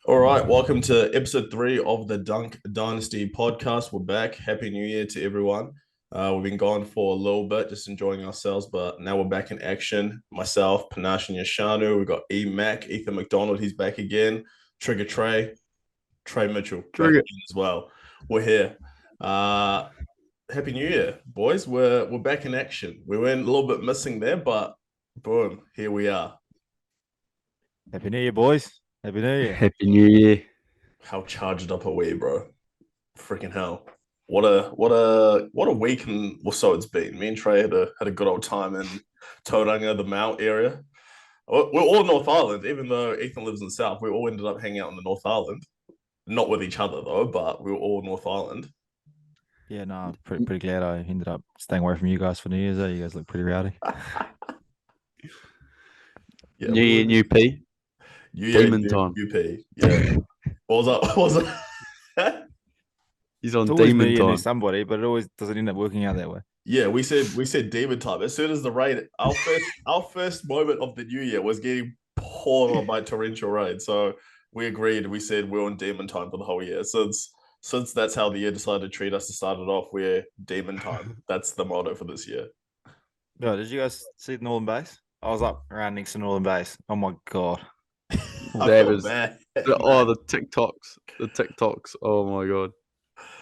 All right, welcome to episode 3 of the Dynasty podcast. We're back. Happy New Year to everyone. We've been gone for a little bit, just enjoying ourselves, but now we're back in action. Myself, Panache and Yashanu. We've got Ethan McDonald, he's back again. Trigger Trey Mitchell, back Trigger. again as well. We're here. Happy New Year, boys. We're back in action. We went a little bit missing there, but boom, here we are. Happy New Year, boys. Happy New Year. Happy New Year. How charged up are we, bro? Freaking hell. What a week and or so it's been. Me and Trey had a good old time in Tauranga, the Mount area. We're all North Island, even though Ethan lives in the South. We all ended up hanging out in the North Island. Not with each other though, but we were all North Island. Yeah, no, I'm pretty glad I ended up staying away from you guys for New Year's. You guys look pretty rowdy. Yeah, New Year, new P. Demon time. UP. Yeah. What was that? He's on It's always demon New Year, new time. somebody, but it always doesn't end up working out that way. Yeah, we said demon time. As soon as the rain, our first moment of the new year was getting poured on by torrential rain. So we agreed. We said we're on demon time for the whole year. Since that's how the year decided to treat us to start it off, we're demon time. That's the motto for this year. No, did you guys see the Northern Base? I was up around next to Northern Base. Oh my god. That was bad. the TikToks. Oh my god.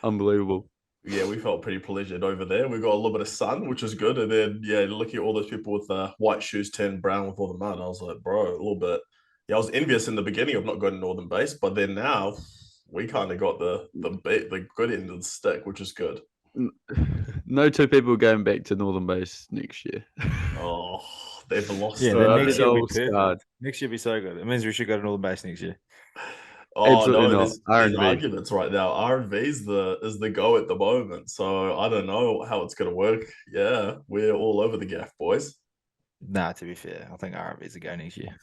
Unbelievable. Yeah, we felt pretty pleasured over there. We got a little bit of sun, which was good. And then, yeah, looking at all those people with white shoes turned brown with all the mud, I was like, bro, a little bit. Yeah, I was envious in the beginning of not going to Northern Base, but then now we kind of got the good end of the stick, which is good. No two people going back to Northern Base next year. Oh, they've lost. Yeah, it. next year will be perfect. scarred. Next year will be so good. It means we should go to Northern Base next year. Oh Absolutely no, not. there's R&B. arguments right now. R&V is the go at the moment, so I don't know how it's gonna work. Yeah, we're all over the gaff, boys. Nah, to be fair, I think RV's a go next year.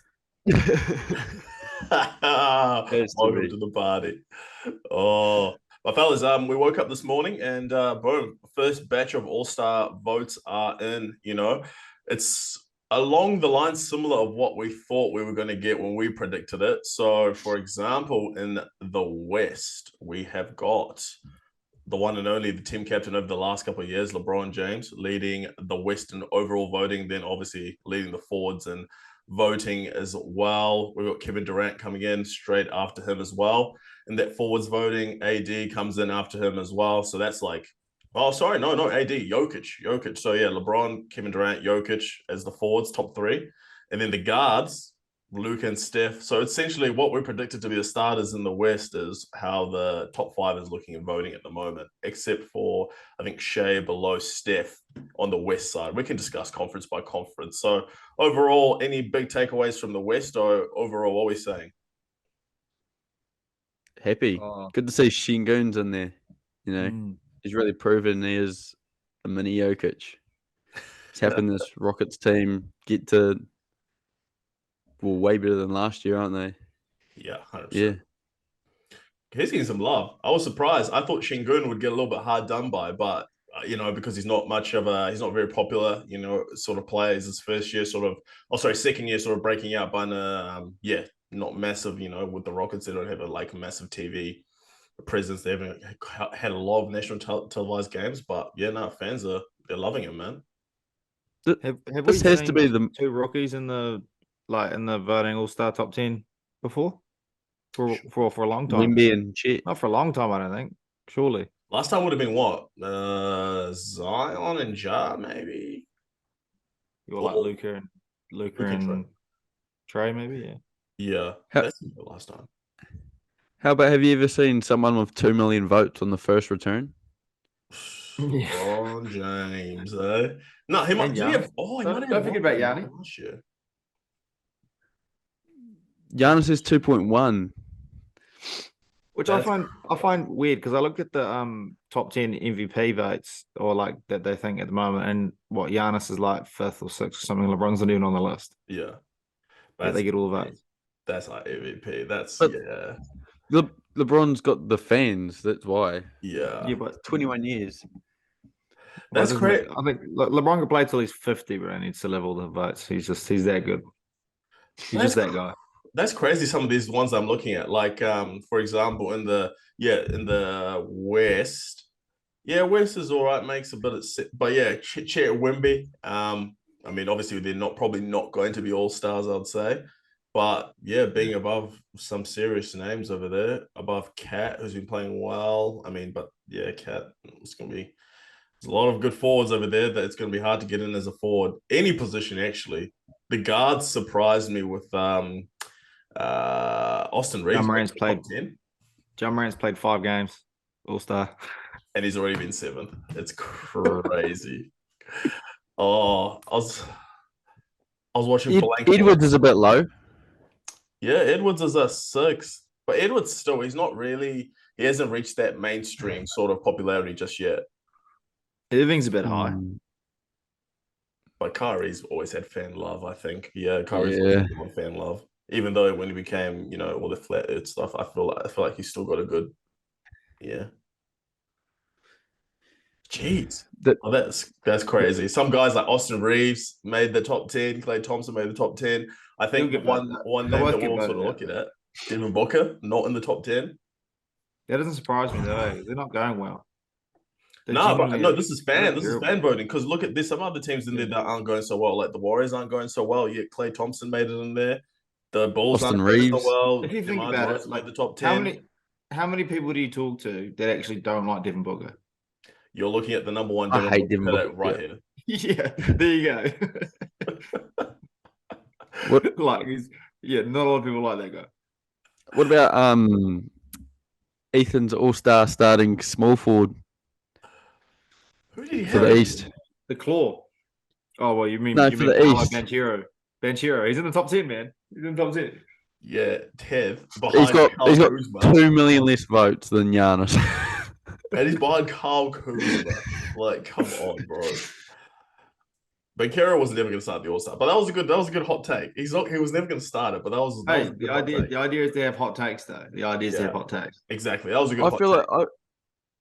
Welcome to the party. Oh, my fellas, we woke up this morning and boom, first batch of All-Star votes are in. It's along the lines similar of what we thought we were going to get when we predicted it. So, for example, in the West, we have got the one and only, the team captain over the last couple of years, LeBron James, leading the West in overall voting, then obviously leading the forwards and voting as well. We've got Kevin Durant coming in straight after him as well. And that forwards voting, AD comes in after him as well. So that's like, oh, sorry, no, AD, Jokic. So yeah, LeBron, Kevin Durant, Jokic as the forwards, top 3. And then the guards, Luke and Steph. So essentially what we predicted to be the starters in the West is how the top 5 is looking and voting at the moment, except for, I think, Shea below Steph on the West side. We can discuss conference by conference. So overall, any big takeaways from the West, or overall, what are we saying? Happy. Good to see Shingun's in there. He's really proven he is a mini Jokic. He's helping this Rockets team get to way better than last year, aren't they? Yeah, 100%. Yeah. He's getting some love. I was surprised. I thought Shingun would get a little bit hard done by, but because he's not very popular, sort of player. It's his first year, second year, sort of breaking out, but not massive. With the Rockets, they don't have a massive TV presence. They haven't had a lot of national televised games, but fans they're loving him, man. Have This we has seen to be the 2 rookies in the voting All-Star top 10 before? For a long time. Wimby and Chet. Not for a long time, I don't think. Surely. Last time would have been what? Zion and Ja, maybe. You're like Luca and Trey, maybe, yeah. Yeah, that's the last time. How about, have you ever seen someone with 2 million votes on the first return? LeBron James, eh? No, he might have. Oh, he might have. Don't forget about Yanni. Last year. Giannis is 2.1. Which I find weird because I looked at the top 10 MVP votes or that they think at the moment, and what Giannis is like 5th or 6th or something. LeBron's not even on the list. Yeah, but they get all the votes. That's like MVP. LeBron's got the fans. That's why. Yeah, but 21 years. That's great. I think LeBron can play till he's 50, but he needs to level the votes. He's that good. He's just that guy. that's crazy. Some of these ones I'm looking at, like for example, in the West, West is all right, makes a bit of, but yeah, Chet Wimby. I mean, obviously they're probably not going to be all stars, I'd say, but yeah, being above some serious names over there, above Cat, who's been playing well. I mean, but yeah, Cat, it's gonna be. There's a lot of good forwards over there that it's going to be hard to get in as a forward. Any position, actually. The guards surprised me with Austin Reeves. John Morant's played 5 games, All-Star. And he's already been 7th. It's crazy. I was watching Edwards is a bit low. Yeah, Edwards is a 6th. But Edwards still, he hasn't reached that mainstream sort of popularity just yet. Irving's a bit high. But Kyrie's always had fan love, I think. Yeah, Kyrie's always had fan love. Even though when he became, all the flat earth stuff, I feel like he's still got a good, Jeez. That's crazy. Some guys like Austin Reeves made the top 10. Klay Thompson made the top 10. I think one name that we're also looking at, Devin Booker, not in the top 10. That doesn't surprise me though. They're not going well. This is fan voting, because look at this. Some other teams in there that aren't going so well. Like the Warriors aren't going so well. Yet Klay Thompson made it in there. The Bulls Austin aren't Reeves. going so well. If you think about it, made the top 10. How many people do you talk to that actually don't like Devin Booker? You're looking at the number one. I hate Devin Booker right here. Yeah, there you go. Not a lot of people like that guy. What about Ethan's All-Star starting small forward? Who did he have? For the East? The Claw. Oh, well, you mean for the East. Banchero. He's in the top 10, man. He's in the top 10. Yeah, Tev. He's got 2 million less votes than Giannis. And he's behind Kyle Kuzma. Like, come on, bro. Banchero was never going to start the All-Star, but that was a good hot take. He was never going to start it, but that was the idea is to have hot takes, though. The idea is to have hot takes. Exactly. That was a good hot take.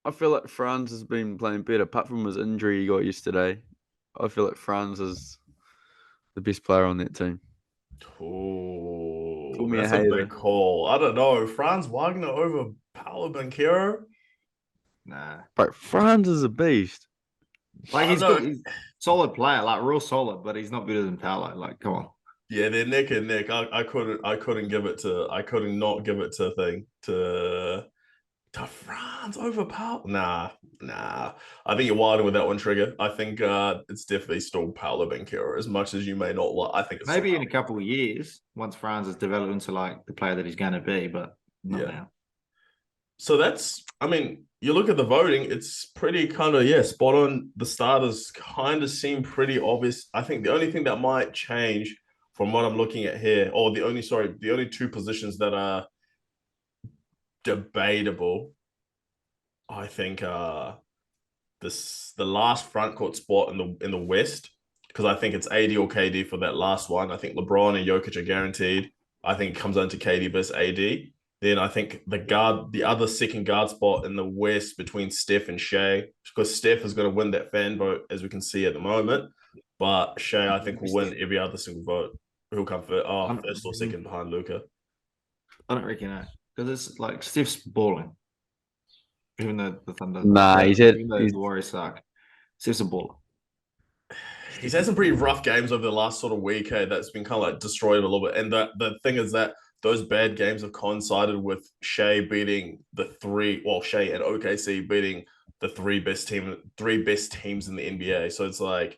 I feel like Franz has been playing better, apart from his injury he got yesterday. I feel like Franz is the best player on that team. Oh, that's a big call. I don't know. Franz Wagner over Paolo Banchero? Nah. But Franz is a beast. Like he's a solid player, like real solid, but he's not better than Paolo. Like, come on. Yeah, they're neck and neck. I couldn't not give it to Franz over Paolo. Nah. I think you're wilding with that one, Trigger. I think it's definitely still Paolo Banchero, as much as you may not like. I think it's maybe in a couple of years, once Franz has developed into like the player that he's going to be, but not now. So you look at the voting, it's pretty kind of, spot on. The starters kind of seem pretty obvious. I think the only thing that might change from what I'm looking at here, or the only 2 positions that are debatable, I think the last front court spot in the West, because I think it's AD or KD for that last one. I think LeBron and Jokic are guaranteed. I think it comes down to KD versus AD. Then I think the other second guard spot in the West between Steph and Shea, because Steph is going to win that fan vote, as we can see at the moment. But Shea, I think, will win every other single vote. Who'll come first or second behind Luka? I don't reckon that, because it's like Steph's balling. Even though the Thunder, the Warriors suck, Steph's a baller. He's had some pretty rough games over the last sort of week. That's been kind of like destroyed a little bit. And the thing is that those bad games have coincided with Shea beating Shea and OKC beating the three best teams in the NBA. So it's like,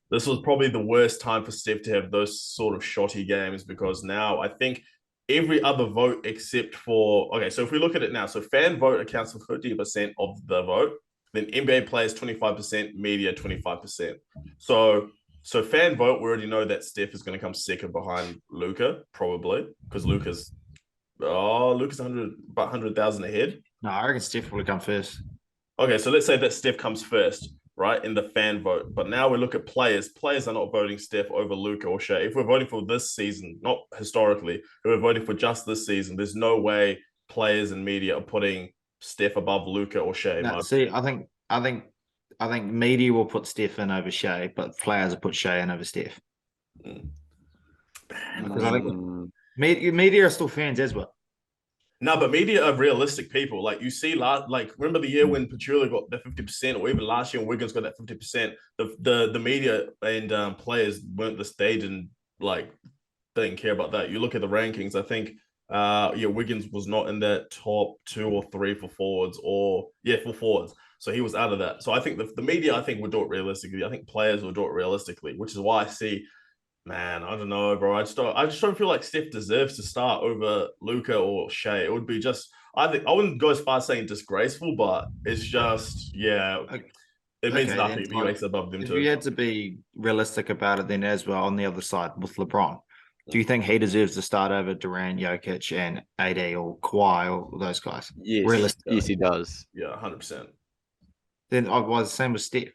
this was probably the worst time for Steph to have those sort of shotty games, because now I think every other vote except for, so if we look at it now, so fan vote accounts for 50% of the vote, then NBA players 25%, media 25%. So fan vote, we already know that Steph is going to come second behind Luka, probably, because Luka's 100,000 ahead. No, I reckon Steph will come first. Okay, so let's say that Steph comes first, right, in the fan vote. But now we look at players. Players are not voting Steph over Luka or Shea. If we're voting for this season, not historically, if we're voting for just this season, there's no way players and media are putting Steph above Luka or Shea. No, see, I think media will put Steph in over Shea, but players will put Shea in over Steph. Media are still fans as well. No, but media are realistic people. Like you see, remember the year when Petula got the 50%, or even last year when Wiggins got that 50%. The media and players weren't this. They didn't care about that. You look at the rankings. I think Wiggins was not in that top 2 or 3 for forwards, for forwards. So he was out of that. So I think the media, would do it realistically. I think players will do it realistically, which is why I see. Man, I don't know, bro. I just don't feel like Steph deserves to start over Luka or Shea. It would be just, I think I wouldn't go as far as saying disgraceful, but it's just, it means nothing if he makes above them if too. You had to be realistic about it then as well on the other side with LeBron. Do you think he deserves to start over Durant, Jokic, and AD or Kawhi or those guys? Yes, yes, he does. Yeah, 100%. Then I was the same with Steph.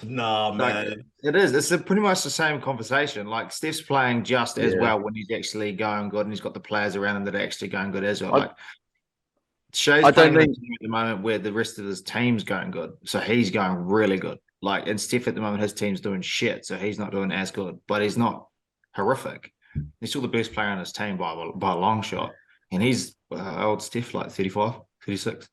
Nah, man. It is. It's pretty much the same conversation. Like Steph's playing just as well when he's actually going good, and he's got the players around him that are actually going good as well. Shea's playing at the moment where the rest of his team's going good, so he's going really good. And Steph at the moment, his team's doing shit, so he's not doing as good. But he's not horrific. He's still the best player on his team by a long shot, and he's old Steph, 35, 36.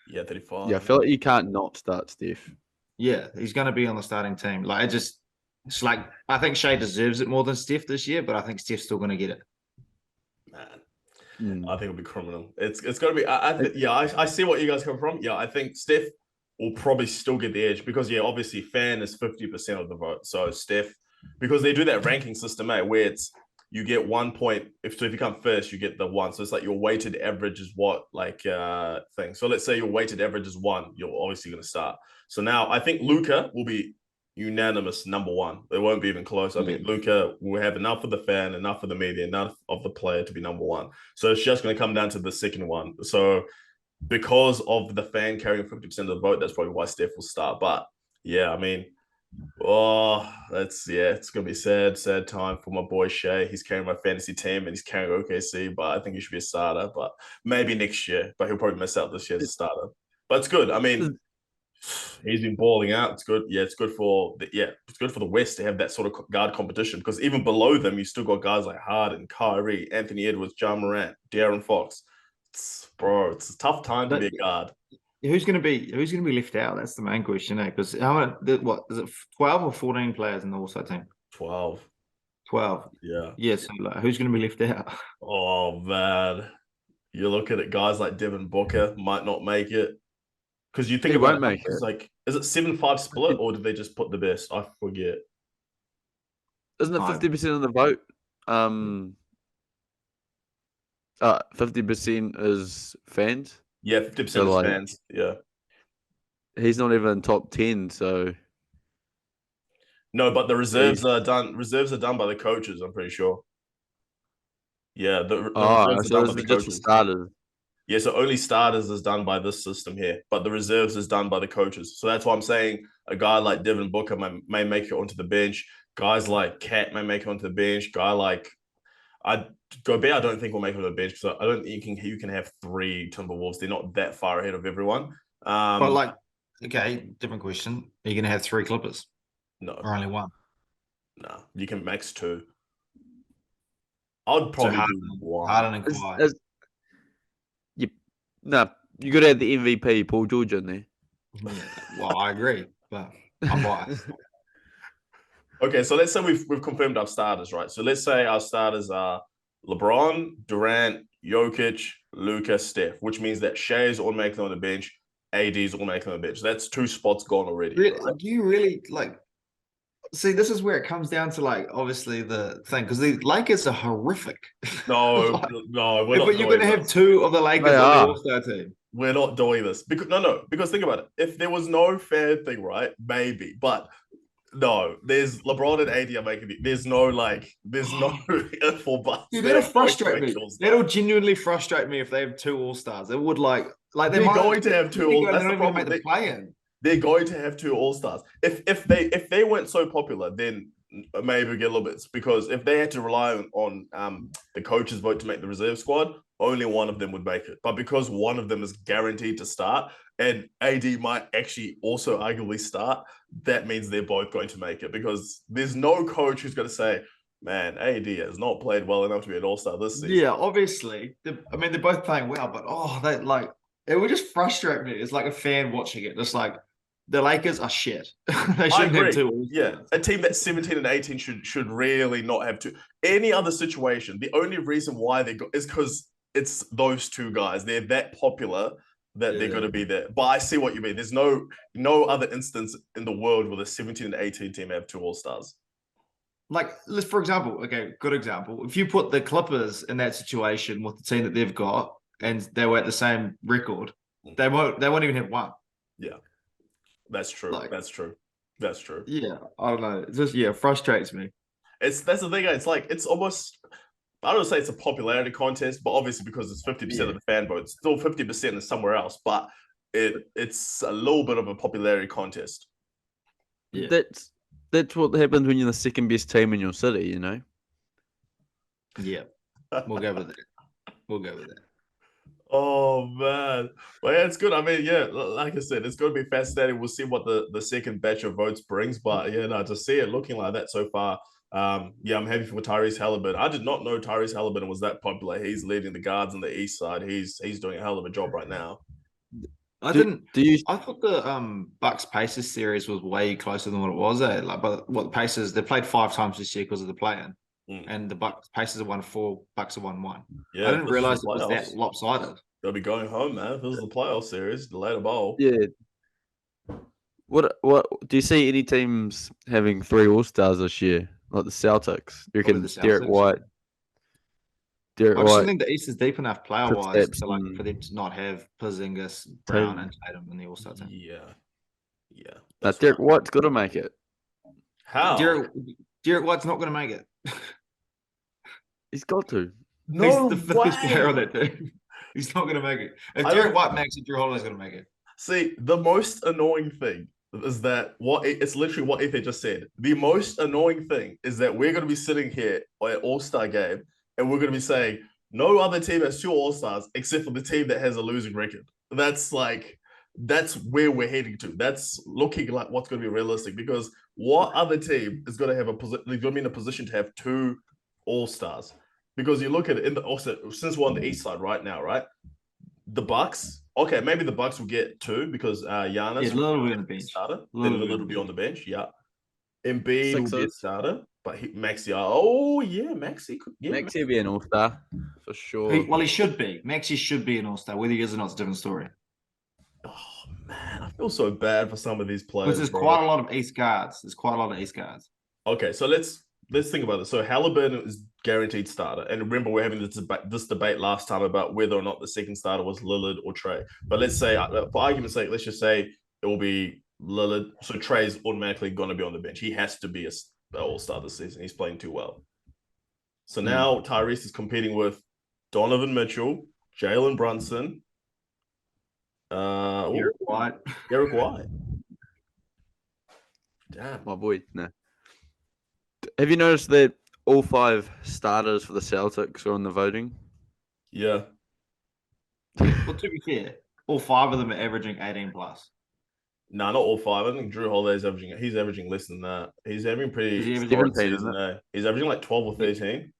Yeah, 35. Yeah, I feel like you can't not start Steph. Yeah, he's going to be on the starting team. I think Shea deserves it more than Steph this year, but I think Steph's still going to get it. Man, I think it'll be criminal. It's going to be. I see what you guys come from. Yeah, I think Steph will probably still get the edge because obviously Fan is 50% of the vote. So Steph, because they do that ranking system, where it's you get 1 point. If you come first, you get the 1. So it's like your weighted average is what thing. So let's say your weighted average is 1. You're obviously going to start. So now I think Luka will be unanimous number 1. It won't be even close. I think Luka will have enough of the fan, enough of the media, enough of the player to be number 1. So it's just going to come down to the second one. So because of the fan carrying 50% of the vote, that's probably why Steph will start. But it's gonna be sad time for my boy Shea. He's carrying my fantasy team and he's carrying OKC, but I think he should be a starter. But maybe next year. But he'll probably miss out this year as a starter. But it's good. I mean, he's been balling out. It's good. Yeah, it's good for the West to have that sort of guard competition because even below them, you still got guys like Harden, Kyrie, Anthony Edwards, Ja Morant, De'Aaron Fox. It's a tough time to be a guard. Who's going to be left out? That's the main question, because what is it? 12 or 14 players in the All-Star team? 12. Yeah. So who's going to be left out? Oh man, you look at it. Guys like Devin Booker might not make it because you think he won't make it. Is it 7-5 split or did they just put the best? I forget. Isn't it 50% of the vote? 50% is fans. Yeah, 50% is fans. Yeah. He's not even top 10, so no, but the reserves are done. Reserves are done by the coaches, I'm pretty sure. Yeah, the reserves are done by the coaches. Starters. Yeah, so only starters is done by this system here, but the reserves is done by the coaches. So that's why I'm saying a guy like Devin Booker may make it onto the bench. Guys like Cat may make it onto the bench. Guy like Gobert, I don't think will make it on the bench because I don't think you can have 3 Timberwolves. They're not that far ahead of everyone. But different question. Are you going to have 3 Clippers? No. Or only 1? No, you can max 2. I'd probably do 1. Harden and Kawhi. You got to have the MVP, Paul George, in there. Well, I agree, but I'm biased. Okay, so let's say we've confirmed our starters, right? So let's say our starters are LeBron, Durant, Jokic, Luka, Steph, which means that Shea's automatically on the bench, AD's automatically on the bench. That's 2 spots gone already. Really? Right? Do you really see, this is where it comes down to obviously the thing because the Lakers are horrific. No, we're not. But you're going to have 2 of the Lakers on the All-Star team. We're not doing this because think about it. If there was no fair thing, right? Maybe, but no. There's LeBron and AD are making it. There's no if or buts. Dude, that'll frustrate me. That'll genuinely frustrate me if they have 2 All-Stars. It would they're going to have 2 All-Stars. That's the problem. Make the play-in. They're going to have 2 All-Stars. If they weren't so popular, then maybe get a little bit because if they had to rely on the coaches' vote to make the reserve squad, only one of them would make it. But because one of them is guaranteed to start and AD might actually also arguably start, that means they're both going to make it because there's no coach who's going to say, Man, AD has not played well enough to be an All-Star this season. Yeah, obviously. They're both playing well, but it would just frustrate me. It's like a fan watching it. Just like the Lakers are shit. They shouldn't have two All-Stars. Yeah, a team that's 17 and 18 should really not have two. Any other situation, the only reason why they got is because it's those two guys. They're that popular that they're going to be there. But I see what you mean. There's no other instance in the world where the 17 and 18 team have two All-Stars. Like, for example, okay, good example. If you put the Clippers in that situation with the team that they've got, and they were at the same record, they won't even have one. Yeah, that's true. That's true. Yeah, I don't know. It just frustrates me. That's the thing. It's like it's almost. I don't say it's a popularity contest, but obviously because it's 50% of the fan vote, still 50% is somewhere else. But it's a little bit of a popularity contest. Yeah. That's what happens when you're the second best team in your city, you know? Yeah. We'll go with that. Oh, man. Well, yeah, it's good. I mean, yeah, like I said, it's going to be fascinating. We'll see what the second batch of votes brings. But, yeah, no, to see it looking like that so far, I'm happy for Tyrese Halliburton. I did not know Tyrese Halliburton was that popular. He's leading the guards on the east side. He's doing a hell of a job right now. I thought the Bucks Pacers series was way closer than what it was. But what the Pacers, they played 5 times this year because of the play-in, and the Pacers have won 4, Bucks have won 1. Yeah, I didn't realize it was that lopsided. They'll be going home, man. If this is the playoff series, the later bowl. Yeah. What do you see any teams having 3 All-Stars this year, like the Celtics? You reckon Derek White? I just think the East is deep enough player-wise for them to not have Porzingis, Brown, and Tatum in the All-Star team. Yeah. Now, Derek White's got to make it. How? Derek White's not going to make it. He's got to. No, he's the 5th player on that team. He's not going to make it. If Derek White makes it, Drew Holiday's going to make it. See, the most annoying thing is that it's literally what Ethan just said. The most annoying thing is that we're going to be sitting here at All-Star game and we're going to be saying no other team has 2 All-Stars except for the team that has a losing record. That's where we're heading to. That's looking like what's going to be realistic because what other team is going to have going to be in a position to have 2 All-Stars? Because you look at it since we're on the East side right now, right? The Bucks. Okay, maybe the Bucks will get 2 because Giannis will be on the bench. Starter. Then Lillard will be on the bench. Yeah. Embiid will be a starter, but Maxey. Oh yeah, Maxey could. Yeah, Maxey will be an All-Star for sure. He should be. Maxey should be an All-Star. Whether he is or not is a different story. Oh man, I feel so bad for some of these players. Because there's quite a lot of East guards. Okay, so let's think about this. So Halliburton is guaranteed starter, and remember we're having this debate last time about whether or not the second starter was Lillard or Trey. But let's say, for argument's sake, let's just say it will be Lillard. So Trey's automatically going to be on the bench. He has to be an All-Star this season. He's playing too well. So now Tyrese is competing with Donovan Mitchell, Jalen Brunson, Derek White. Damn, my boy. No. Have you noticed that all 5 starters for the Celtics are on the voting? Yeah. Well, to be fair, all 5 of them are averaging 18 plus. No, not all 5. I think Drew Holiday's averaging less than that. He's having pretty. He's averaging like 12 or 13.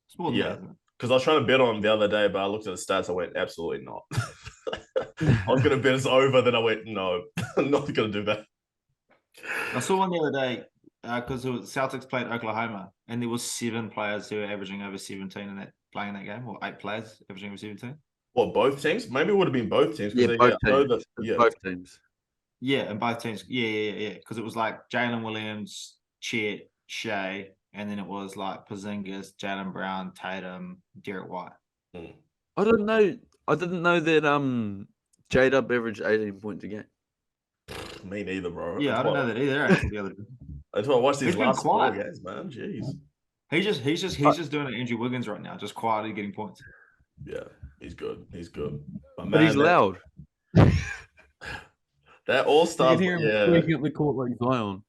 It's more than that. Because I was trying to bet on him the other day, but I looked at the stats. I went, absolutely not. I was going to bet it's over. Then I went, no, I'm not going to do that. I saw one the other day because Celtics played Oklahoma, and there was 7 players who were averaging over 17 playing that game, or 8 players averaging over 17. What, both teams? Maybe it would have been both teams. Yeah, both teams. Yeah, and both teams. Yeah. Because it was like Jalen Williams, Chet, Shea, and then it was like Porzingis, Jaylen Brown, Tatum, Derek White. I didn't know that J-Dub averaged 18 points a game. Me neither, bro. Yeah, I don't know that either. Actually, until I watched these last 4 games, man. Jeez. He's just doing an Andrew Wiggins right now, just quietly getting points. Yeah, he's good. But he's loud. That All-Star. You can hear him breaking up the court like Zion.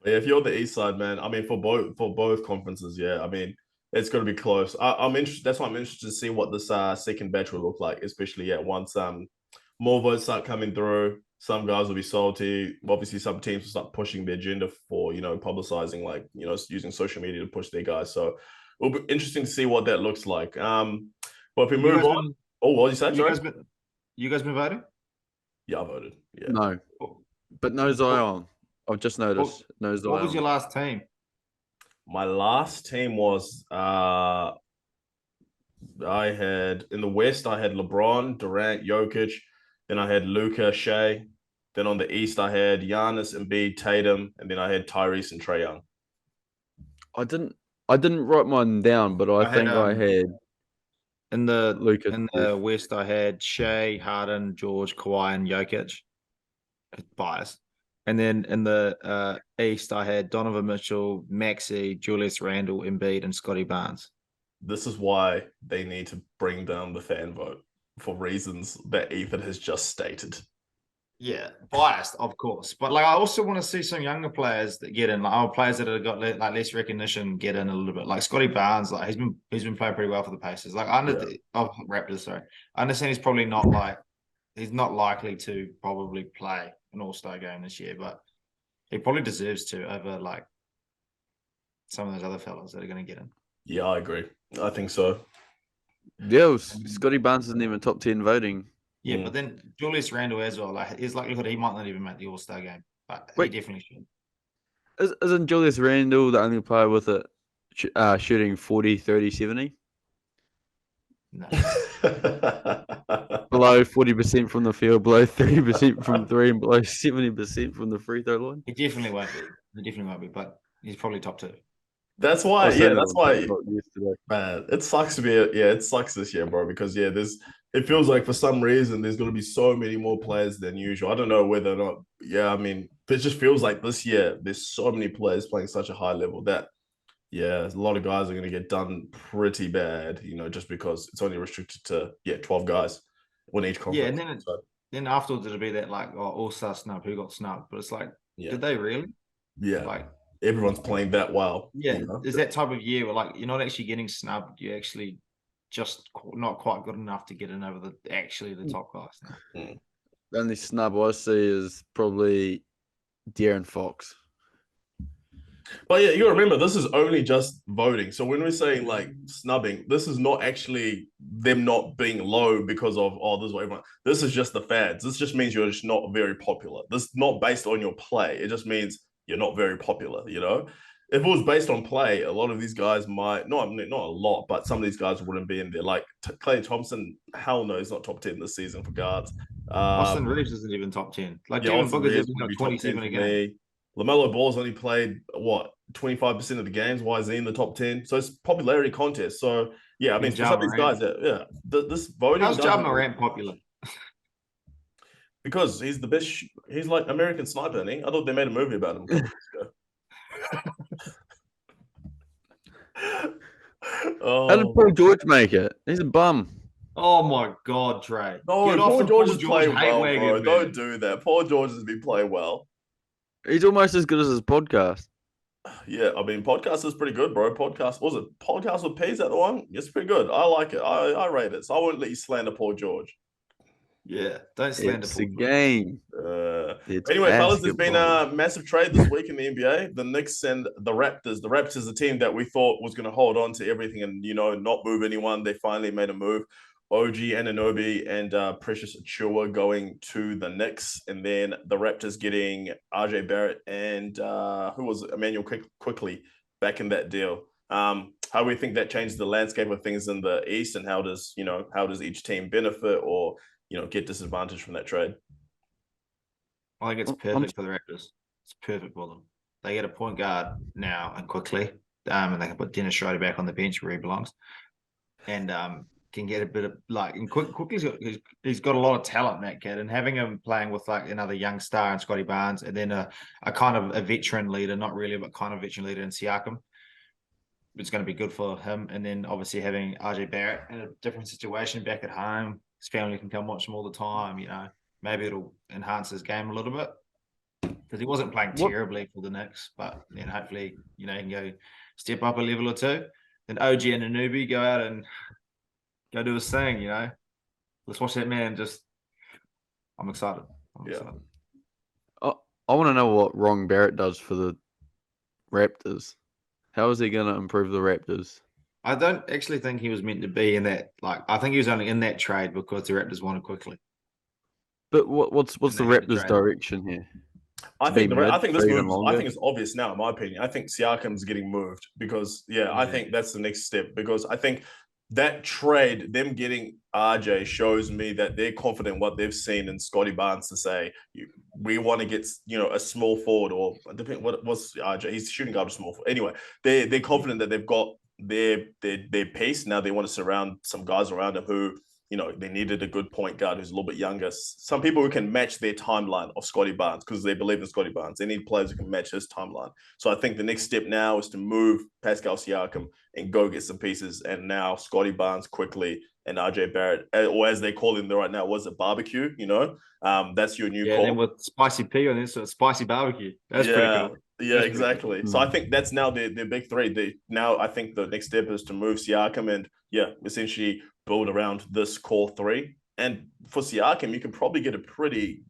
Yeah, if you're on the East side, man, I mean, for both conferences, yeah, I mean, it's going to be close. I'm interested. That's why I'm interested to see what this second batch will look like, especially once more votes start coming through. Some guys will be salty. Obviously, some teams will start pushing their agenda for, publicizing, like, using social media to push their guys. So it'll be interesting to see what that looks like. But if we move on. What did you say? Sorry? You guys been voting? Yeah, I voted. Yeah. No. But no Zion. I've just noticed. No Zion. What was your last team? My last team was I had in the West, I had LeBron, Durant, Jokic. Then I had Luka, Shea. Then on the East, I had Giannis, Embiid, Tatum, and then I had Tyrese and Trae Young. I didn't write mine down, but I think I had in the Luka. In the West, I had Shea, Harden, George, Kawhi, and Jokic. It's biased. And then in the East, I had Donovan Mitchell, Maxey, Julius Randle, Embiid, and Scotty Barnes. This is why they need to bring down the fan vote for reasons that Ethan has just stated. Yeah, biased, of course. But I also want to see some younger players that get in, players that have got less recognition get in a little bit. Like Scotty Barnes, he's been playing pretty well for the Pacers. Raptors, sorry. I understand he's probably he's not likely to probably play an All-Star game this year, but he probably deserves to over some of those other fellas that are going to get in. Yeah, I agree. I think so. Yeah, Scotty Barnes isn't even top 10 voting. Yeah, but then Julius Randle as well. His likelihood he might not even make the All-Star game, but he definitely should. Isn't Julius Randle the only player with it shooting 40, 30, 70? No. Below 40% from the field, below 30% from three, and below 70% from the free throw line? He definitely won't be. But he's probably top 2. That's why. Man, it sucks to be. It sucks this year, bro. Because it feels like for some reason there's going to be so many more players than usual. I don't know whether or not. Yeah, I mean, it just feels like this year there's so many players playing such a high level that a lot of guys are going to get done pretty bad. Just because it's only restricted to 12 guys on each conference. Yeah, and then afterwards it'll be that All-Star snub, who got snubbed, but it's did they really? Yeah, everyone's playing that well. Yeah, there's that type of year where you're not actually getting snubbed. You're actually just not quite good enough to get in over the top guys. The only snub I see is probably De'Aaron Fox. But you got to remember, this is only just voting. So when we're saying snubbing, this is not actually them not being low because of this is what everyone. This is just the fans. This just means you're just not very popular. This is not based on your play. It just means you're not very popular. If it was based on play, a lot of these guys might not a lot, but some of these guys wouldn't be in there. Like Klay Thompson, hell no, he's not top 10 this season for guards. Austin Reeves isn't even top 10. Devin Booker's even 27 again. LaMelo Ball's only played 25% of the games. Why is he in the top 10? So it's popularity contest. So I mean, for some of these guys, this voting. How's Ja Morant popular? Because he's the best. He's like American Sniper, isn't he? I thought they made a movie about him a couple weeks ago. How did Paul George make it? He's a bum. Oh my God, Trey! No, Paul George is playing well, bro. Don't do that. Paul George has been playing well. He's almost as good as his podcast. Yeah, I mean, podcast is pretty good, bro. Podcast with P? Is that the one? It's pretty good. I like it. I rate it. So I won't let you slander Paul George. Yeah, don't slander it's Paul a game. Anyway, fellas, there's been a massive trade this week in the NBA. The Knicks and the Raptors. The Raptors, the team that we thought was going to hold on to everything and, not move anyone. They finally made a move. OG Anunoby and Precious Achiuwa going to the Knicks, and then the Raptors getting RJ Barrett and who was Emmanuel Quickly back in that deal. How do we think that changes the landscape of things in the East, and how does each team benefit or get disadvantaged from that trade? I think it's perfect for the Raptors. It's perfect for them. They get a point guard now and Quickly, and they can put Dennis Schroeder back on the bench where he belongs, and can get a bit of and Quickly he's got a lot of talent, that kid, and having him playing with another young star in Scotty Barnes, and then a kind of a veteran leader, not really, but kind of veteran leader in Siakam, it's going to be good for him. And then obviously having RJ Barrett in a different situation back at home, his family can come watch him all the time. Maybe it'll enhance his game a little bit because he wasn't playing terribly for the Knicks, but then hopefully he can go step up a level or two. Then OG Anunoby go out and go do his thing, Let's watch that man I'm excited. I want to know what Ron Barrett does for the Raptors. How is he going to improve the Raptors? I don't actually think he was meant to be in that. Like, I think he was only in that trade because the Raptors wanted quickly. But what's the Raptors' direction here? I think this move. I think it's obvious now, in my opinion. I think Siakam's getting moved because, I think that's the next step. Because I think that trade, them getting RJ, shows me that they're confident in what they've seen in Scotty Barnes to say we want to get a small forward or depend what's RJ. He's shooting guard or small forward. Anyway, they're confident that they've got their piece. Now they want to surround some guys around them who. They needed a good point guard who's a little bit younger. Some people who can match their timeline of Scotty Barnes because they believe in Scotty Barnes. They need players who can match his timeline. So I think the next step now is to move Pascal Siakam and go get some pieces. And now Scotty Barnes quickly and RJ Barrett, or as they call him right now, was it barbecue? That's your new call. Yeah, and with spicy pea on this, so spicy barbecue. That's pretty cool. Yeah, exactly. Cool. So I think that's now their big three. Now I think the next step is to move Siakam and essentially build around this core three. And for Siakam, you can probably get a pretty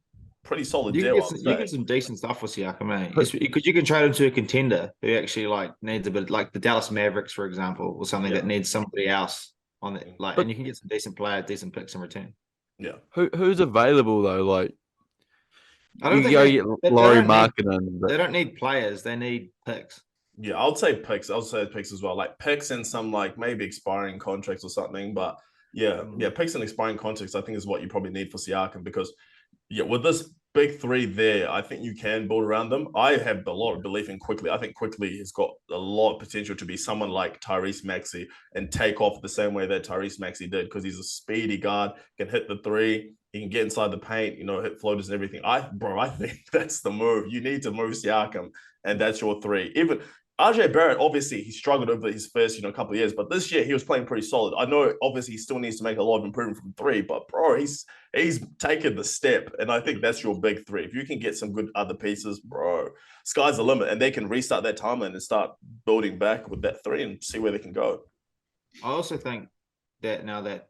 solid deal. You get some decent stuff for Siakam, because you can trade him to a contender who actually needs a bit, like the Dallas Mavericks, for example, or something that needs somebody else on it. And you can get some decent players, decent picks in return. Yeah. Who's available though? Like, I don't think get Laurie Markkinen. They don't need players; they need picks. Yeah, I would say picks. I would say picks as well, like picks and some maybe expiring contracts or something. But picks and expiring contracts, I think, is what you probably need for Siakam because with this big three there, I think you can build around them. I have a lot of belief in Quickly. I think Quickly has got a lot of potential to be someone like Tyrese Maxey and take off the same way that Tyrese Maxey did because he's a speedy guard, can hit the three, he can get inside the paint, hit floaters and everything. I think that's the move. You need to move Siakam, and that's your three. Even RJ Barrett, obviously, he struggled over his first, couple of years, but this year he was playing pretty solid. I know, obviously, he still needs to make a lot of improvement from three, but he's taken the step, and I think that's your big three. If you can get some good other pieces, sky's the limit, and they can restart that timeline and start building back with that three and see where they can go. I also think that now that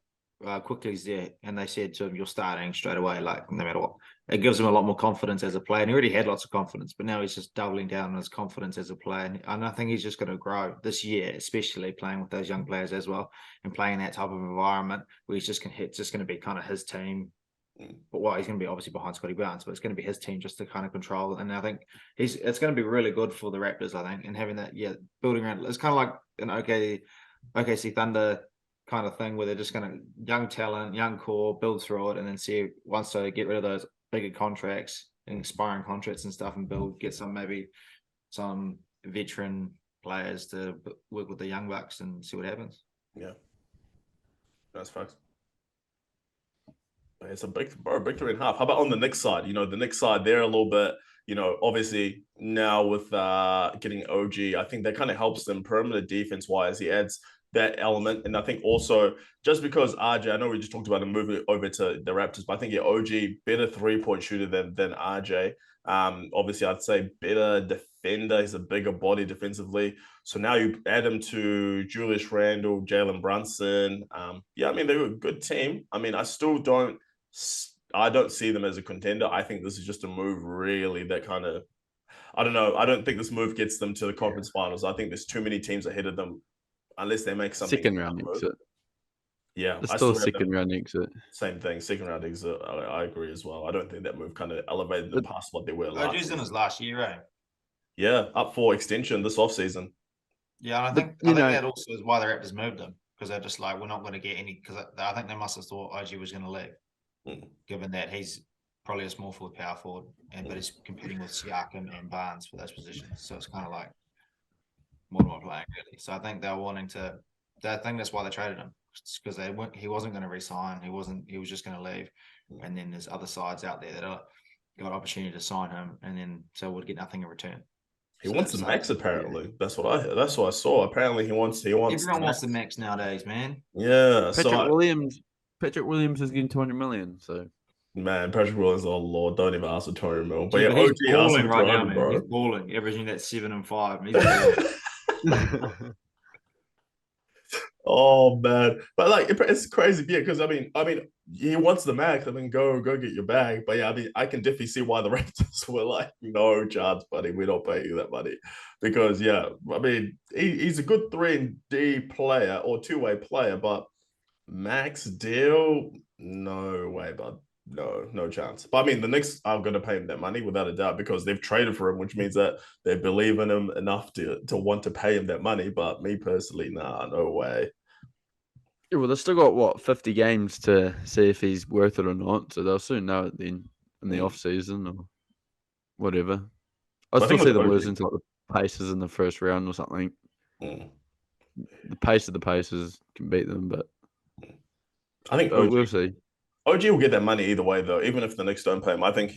Quickly's there, and they said to him, "You're starting straight away, no matter what." It gives him a lot more confidence as a player, and he already had lots of confidence, but now he's just doubling down on his confidence as a player. And I think he's just going to grow this year, especially playing with those young players as well, and playing in that type of environment where he's just going to be kind of his team. But he's going to be obviously behind Scotty Barnes, but it's going to be his team just to kind of control. And I think it's going to be really good for the Raptors, I think, and having that building around. It's kind of like an OKC Thunder kind of thing where they're just going to young talent, young core, build through it, and then see once they get rid of those bigger contracts and expiring contracts and stuff and get some veteran players to work with the young bucks and see what happens. Yeah, that's facts. It's a big 3.5. How about on the Knicks side? The Knicks side, they're a little bit, obviously now with getting OG, I think that kind of helps them perimeter defense wise. He adds that element. And I think also just because RJ, I know we just talked about him moving over to the Raptors, but I think OG, better 3-point shooter than RJ. Obviously, I'd say better defender. He's a bigger body defensively. So now you add him to Julius Randle, Jalen Brunson. They were a good team. I don't see them as a contender. I think this is just a move really that kind of, I don't know. I don't think this move gets them to the conference finals. I think there's too many teams ahead of them. Unless they make something. Second round exit. Yeah. It's still a second round exit. Same thing. Second round exit. I agree as well. I don't think that move kind of elevated them past what they were last year. OG's in his last year, eh? Yeah. Up for extension this offseason. Yeah. And I think that also is why the Raptors moved him. Because they're just we're not going to get any. Because I think they must have thought OG was going to leave. Given that he's probably a small forward, power forward, but he's competing with Siakam and Barnes for those positions. So it's kind of like, what am I playing really? So I think they're wanting to. I think that's why they traded him, because he wasn't going to resign. He was just going to leave. And then there's other sides out there that got opportunity to sign him, and then so would get nothing in return. He wants the max apparently. That's what I saw. Apparently he wants. Everyone wants the max nowadays, man. Yeah. Patrick Williams is getting $200 million. So. Man, Patrick Williams, oh Lord, don't even ask for $200 million. But he's balling right now, man. Bro. He's balling, averaging that 7 and 5. Oh Oh man, but like it's crazy, yeah. Because I mean, he wants the max. I mean, go get your bag. But yeah, I mean, I can definitely see why the Raptors were like, no chance, buddy. We don't pay you that money, because yeah, I mean, he's a good 3-and-D player or two-way player, but max deal, no way, bud. No, no chance. But I mean, the Knicks are going to pay him that money without a doubt because they've traded for him, which means that they believe in him enough to want to pay him that money. But me personally, nah, no way. Yeah, well, they've still got what 50 games to see if he's worth it or not. So they'll soon know it then in the off season or whatever. I But I still think see with them OG, losing to like the Pacers in the first round or something. mm, The pace of the Pacers can beat them, but I think we'll see. OG will get that money either way, though. Even if the Knicks don't pay him, I think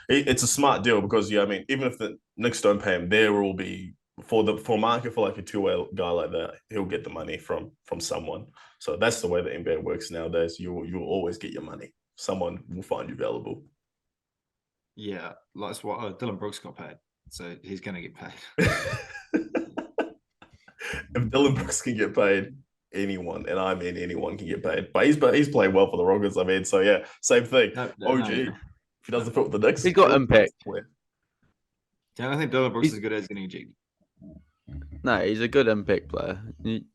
it's a smart deal because yeah, I mean, even if the Knicks don't pay him, there will be for market for like a two-way guy like that, he'll get the money from someone. So that's the way the NBA works nowadays. You'll always get your money. Someone will find you valuable. Yeah, that's what Dylan Brooks got paid, so he's going to get paid. If Dylan Brooks can get paid, anyone, and I mean anyone, can get paid. But he's playing well for the Rockets. I mean, so yeah, same thing. OG, if he doesn't fit with the Knicks, He's got impact. I don't think Dylan Brooks is good as getting ejected. No, he's a good impact player. He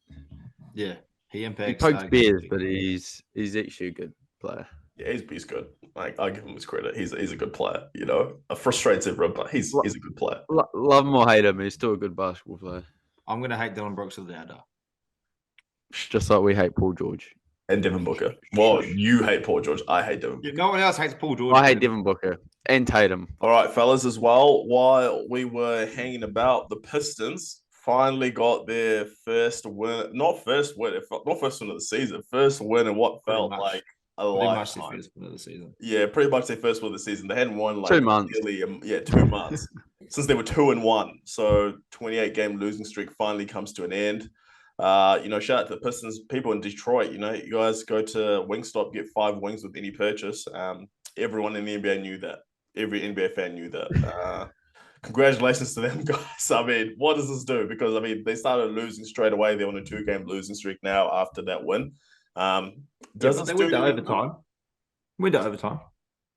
impacts. He pokes beers, but he's actually a good player. Yeah, he's good. Like, I give him his credit. He's a good player. You know, frustrates everyone, but he's a good player. Love him or hate him, he's still a good basketball player. I'm gonna hate Dylan Brooks with the other. Just like we hate Paul George and Devin Booker. Well, you hate Paul George. I hate Devin Booker. No one else hates Paul George. I hate Devin Booker and Tatum. All right, fellas, as well. While we were hanging about, the Pistons finally got their first win. Not first win of the season. First win in what felt like a lifetime. Pretty much their first win of the season. Yeah, pretty much their first win of the season. They hadn't won like 2 months. Nearly, 2 months since they were 2-1. So 28-game losing streak finally comes to an end. Shout out to the Pistons people in Detroit. You know, you guys go to Wingstop, get 5 wings with any purchase. Everyone in the NBA knew that. Every NBA fan knew that. Congratulations to them guys. I mean, what does this do? Because I mean, they started losing straight away. They're on a 2-game losing streak now after that win. They went to overtime. Went to overtime.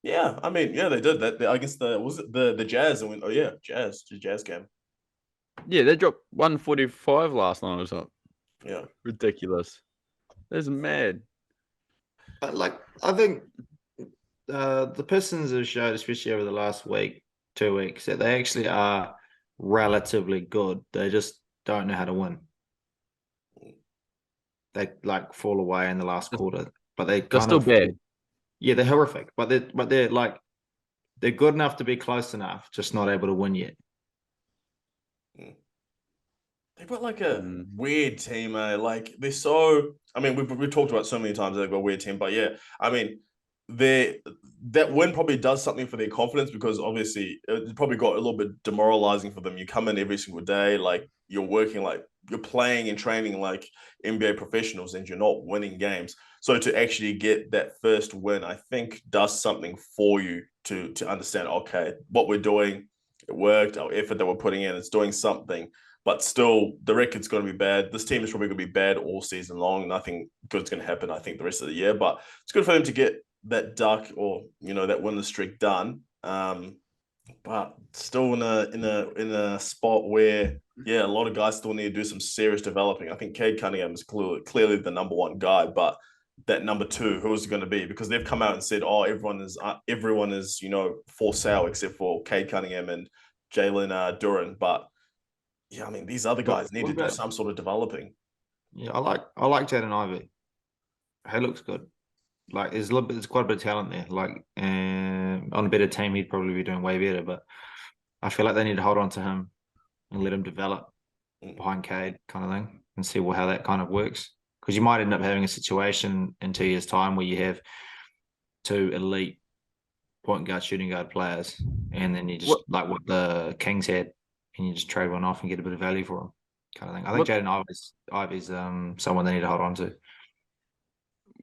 Yeah, I mean, yeah, they did that. Against the Jazz and went. Oh yeah, Jazz game. Yeah, they dropped 145 last night or something. Yeah, ridiculous. That's mad. I think the Pistons have showed, especially over the last 2 weeks, that they actually are relatively good. They just don't know how to win. They fall away in the last quarter, but they're still bad. Yeah, they're horrific, but they're good enough to be close enough, just not able to win yet. They've got like a weird team, eh? Like they're so. I mean, we've talked about so many times they've got a weird team, but yeah, I mean, that win probably does something for their confidence because obviously it probably got a little bit demoralizing for them. You come in every single day, like you're working, like you're playing and training like NBA professionals, and you're not winning games. So to actually get that first win, I think does something for you to understand. Okay, what we're doing, it worked. Our effort that we're putting in, it's doing something. But still, the record's going to be bad. This team is probably going to be bad all season long. Nothing good's going to happen, I think, the rest of the year. But it's good for them to get that duck or that winless streak done. But still in a spot where a lot of guys still need to do some serious developing. I think Cade Cunningham is clearly the number one guy, but that number two, who is it going to be? Because they've come out and said, oh, everyone is for sale except for Cade Cunningham and Jalen Duren, but. Yeah, I mean, these other guys need to do some sort of developing. Yeah, I like Jaden Ivey. He looks good. Like, there's quite a bit of talent there. Like, on a better team, he'd probably be doing way better. But I feel like they need to hold on to him and let him develop behind Cade, kind of thing, and see how that kind of works. Because you might end up having a situation in 2 years' time where you have 2 elite point guard, shooting guard players, and then you just like what the Kings had. And you just trade one off and get a bit of value for him, kind of thing. I think Jaden Ivey's someone they need to hold on to.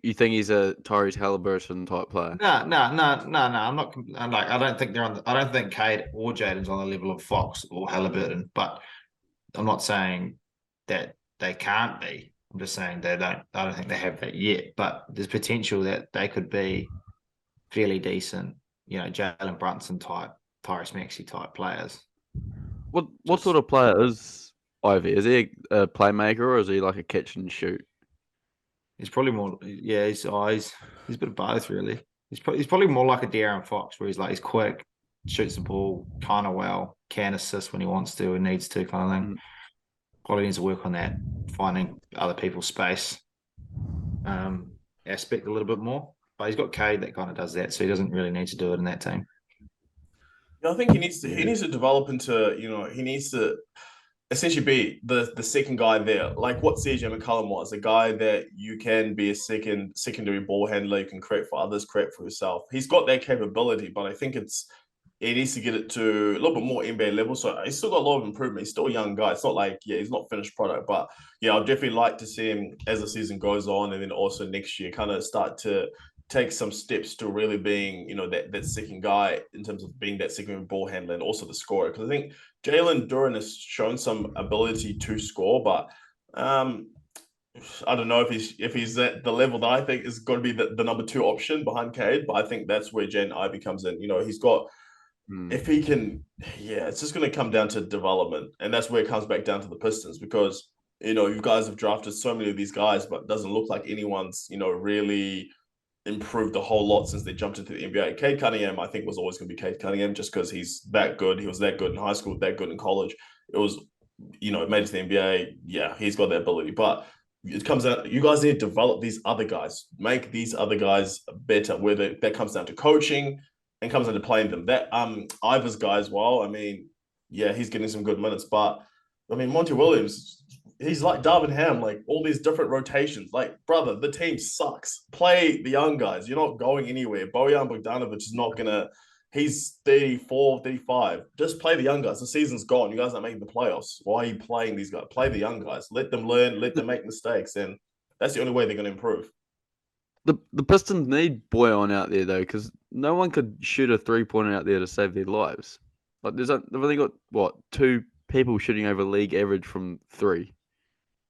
You think he's a Tyrese Halliburton type player? No. I'm not. I don't think I don't think Cade or Jaden's on the level of Fox or Halliburton. But I'm not saying that they can't be. I'm just saying I don't think they have that yet, but there's potential that they could be fairly decent, Jalen Brunson type, Tyrese Maxey type players. What sort of player is Ivy? Is he a playmaker or is he like a catch and shoot? He's probably more, he's a bit of both, really. He's probably more like a De'Aaron Fox, where he's quick, shoots the ball kind of well, can assist when he wants to and needs to, kind of thing. Probably needs to work on that, finding other people's space aspect a little bit more. But he's got Cade that kind of does that, so he doesn't really need to do it in that team. I think he needs to develop into, he needs to essentially be the second guy there, like what CJ McCollum was, a guy that you can be a secondary ball handler, you can create for others, create for yourself. He's got that capability, but I think he needs to get it to a little bit more NBA level. So he's still got a lot of improvement. He's still a young guy. It's not like, he's not finished product, but I'd definitely like to see him as the season goes on, and then also next year kind of start to take some steps to really being, that second guy in terms of being that second ball handler and also the scorer. Because I think Jalen Duren has shown some ability to score, but I don't know if he's at the level that I think is going to be the number 2 option behind Cade. But I think that's where Jaden Ivey comes in. He's got, if he can, it's just going to come down to development, and that's where it comes back down to the Pistons, because you guys have drafted so many of these guys, but it doesn't look like anyone's really improved a whole lot since they jumped into the NBA. Cade Cunningham, I think, was always going to be Cade Cunningham just because he's that good. He was that good in high school, that good in college. It was, it made it to the NBA. Yeah, he's got that ability. But it comes out, you guys need to develop these other guys, make these other guys better, whether that comes down to coaching and comes down to playing them. That Ivers guy as well, I mean, he's getting some good minutes. But, I mean, Monty Williams, he's like Darvin Ham, like all these different rotations. Like, brother, the team sucks. Play the young guys. You're not going anywhere. Bojan Bogdanovic is not going to, he's 34, 35. Just play the young guys. The season's gone. You guys aren't making the playoffs. Why are you playing these guys? Play the young guys. Let them learn. Let them make mistakes. And that's the only way they're going to improve. The Pistons need Boyan out there, though, because no one could shoot a three-pointer out there to save their lives. Like, they've only got, 2 people shooting over league average from 3.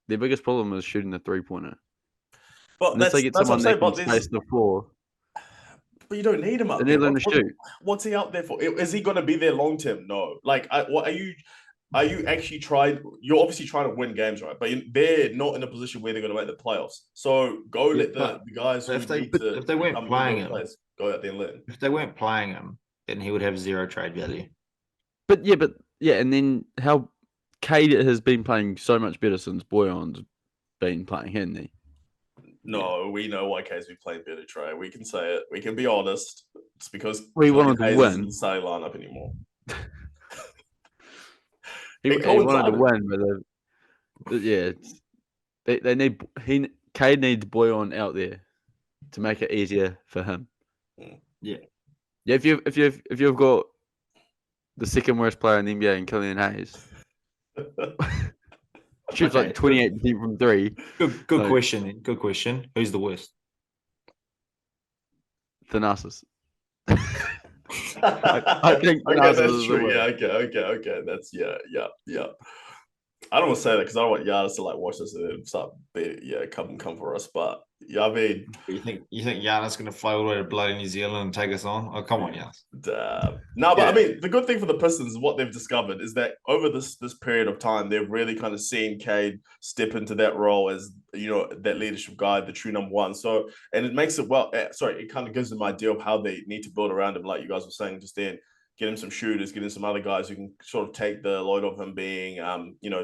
Their biggest problem is shooting the three-pointer. But unless they get someone that can space the floor. But you don't need him up there. What's he out there for? Is he going to be there long term? No. Like, what are you actually trying? You're obviously trying to win games, right? But they're not in a position where they're going to make the playoffs. So go let the guys if they weren't playing him, go out there and learn. If they weren't playing him, then he would have 0 trade value. But and then how Cade has been playing so much better since Boyan's been playing, hasn't he? No, we know why Cade's been playing better, Trey. We can say it. We can be honest. It's because we wanted to win. Isn't the starting lineup anymore. he wanted to win, but they need Cade needs Boyan out there to make it easier for him. Yeah. If you've got the second worst player in the NBA in Killian Hayes. Shoots like 28% from 3. Good question. Good question. Who's the worst? Thanasis. I think Thanasis is true. Okay. That's I don't want to say that because I don't want Giannis to watch this and start come for us. But I mean, you think Giannis is going to fly all the way to bloody New Zealand and take us on? Oh, come on, Giannis. But I mean, the good thing for the Pistons, what they've discovered is that over this period of time, they've really kind of seen Cade step into that role as that leadership guy, the true number 1. So, and it makes it it kind of gives them an idea of how they need to build around him, like you guys were saying just then. Get him some shooters, get him some other guys who can sort of take the load of him being,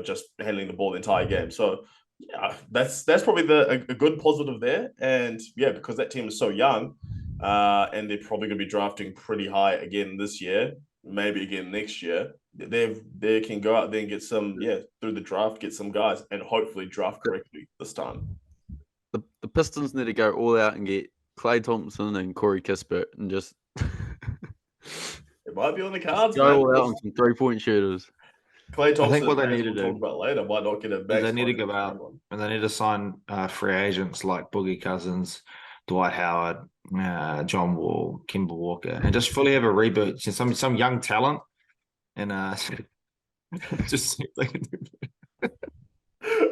just handling the ball the entire game. So, that's probably a good positive there. And because that team is so young, and they're probably going to be drafting pretty high again this year, maybe again next year. They can go out there and get some, through the draft, get some guys, and hopefully draft correctly this time. The Pistons need to go all out and get Klay Thompson and Corey Kispert and just. It might be on the cards. Go all out on some 3-point shooters. Klay Thompson, I think what they need to talk about later, might not get a bag. They need to go out and they need to sign free agents like Boogie Cousins, Dwight Howard, John Wall, Kemba Walker, and just fully have a reboot. Some young talent, and just see if they can do it.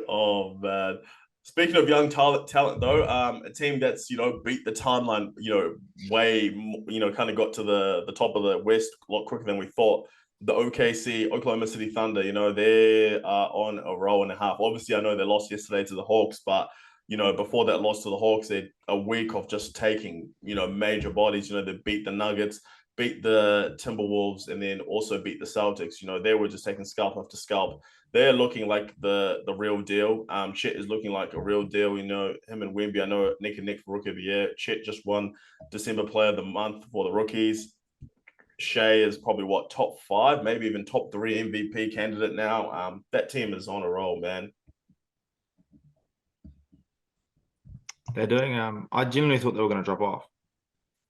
Oh man, Speaking of young talent though, a team that's beat the timeline, way, kind of got to the top of the West a lot quicker than we thought. The OKC, Oklahoma City Thunder, they are on a roll and a half. Obviously, I know they lost yesterday to the Hawks, but before that loss to the Hawks, they a week of just taking major bodies. They beat the Nuggets, beat the Timberwolves, and then also beat the Celtics. They were just taking scalp after scalp. They're looking like the real deal. Chet is looking like a real deal. Him and Wemby. I know Nick and Nick for Rookie of the Year. Chet just won December Player of the Month for the rookies. Shea is probably top 5, maybe even top 3 MVP candidate now. That team is on a roll, man. They're doing. I genuinely thought they were going to drop off,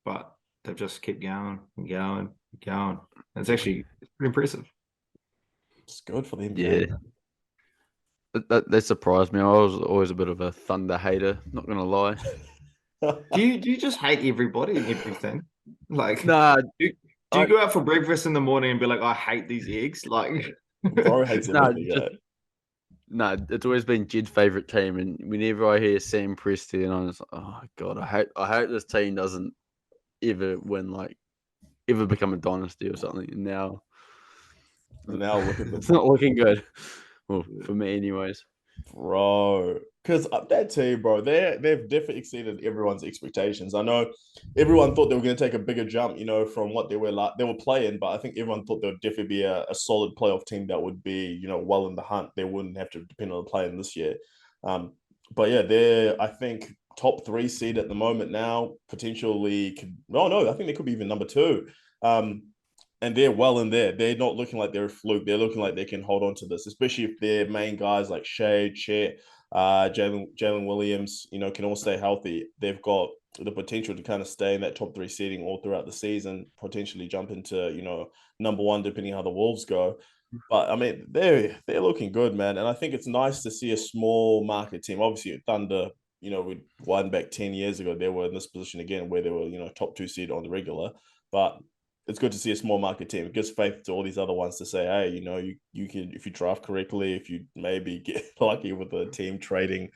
but they've just kept going and going and going. It's actually pretty impressive. It's good for them. Yeah. That surprised me. I was always a bit of a Thunder hater, not going to lie. Do you just hate everybody and everything? Like, nah. Do you go out for breakfast in the morning and be like, I hate these eggs? Like, bro hates everything. No, it's always been Jed's favorite team, and whenever I hear Sam Presti, and I'm just like, oh god, I hope this team doesn't ever win, ever become a dynasty or something. And now look at them. It's not looking good. Well, for me, anyways. Bro, because that team, bro, they've definitely exceeded everyone's expectations. I know everyone thought they were going to take a bigger jump, from what they were playing, but I think everyone thought there would definitely be a solid playoff team that would be, well in the hunt. They wouldn't have to depend on the playing this year. But yeah, they're, I think, top 3 seed at the moment now. Potentially, I think they could be even number 2. And they're well in there. They're not looking like they're a fluke. They're looking like they can hold on to this, especially if their main guys like Shea, Chet, Jalen Williams, can all stay healthy. They've got the potential to kind of stay in that top 3 seeding all throughout the season, potentially jump into, number 1, depending how the Wolves go. But I mean, they're looking good, man. And I think it's nice to see a small market team. Obviously, Thunder, we won back 10 years ago. They were in this position again where they were, top 2 seed on the regular. But it's good to see a small market team. It gives faith to all these other ones to say, hey, you can, if you draft correctly, if you maybe get lucky with a team trading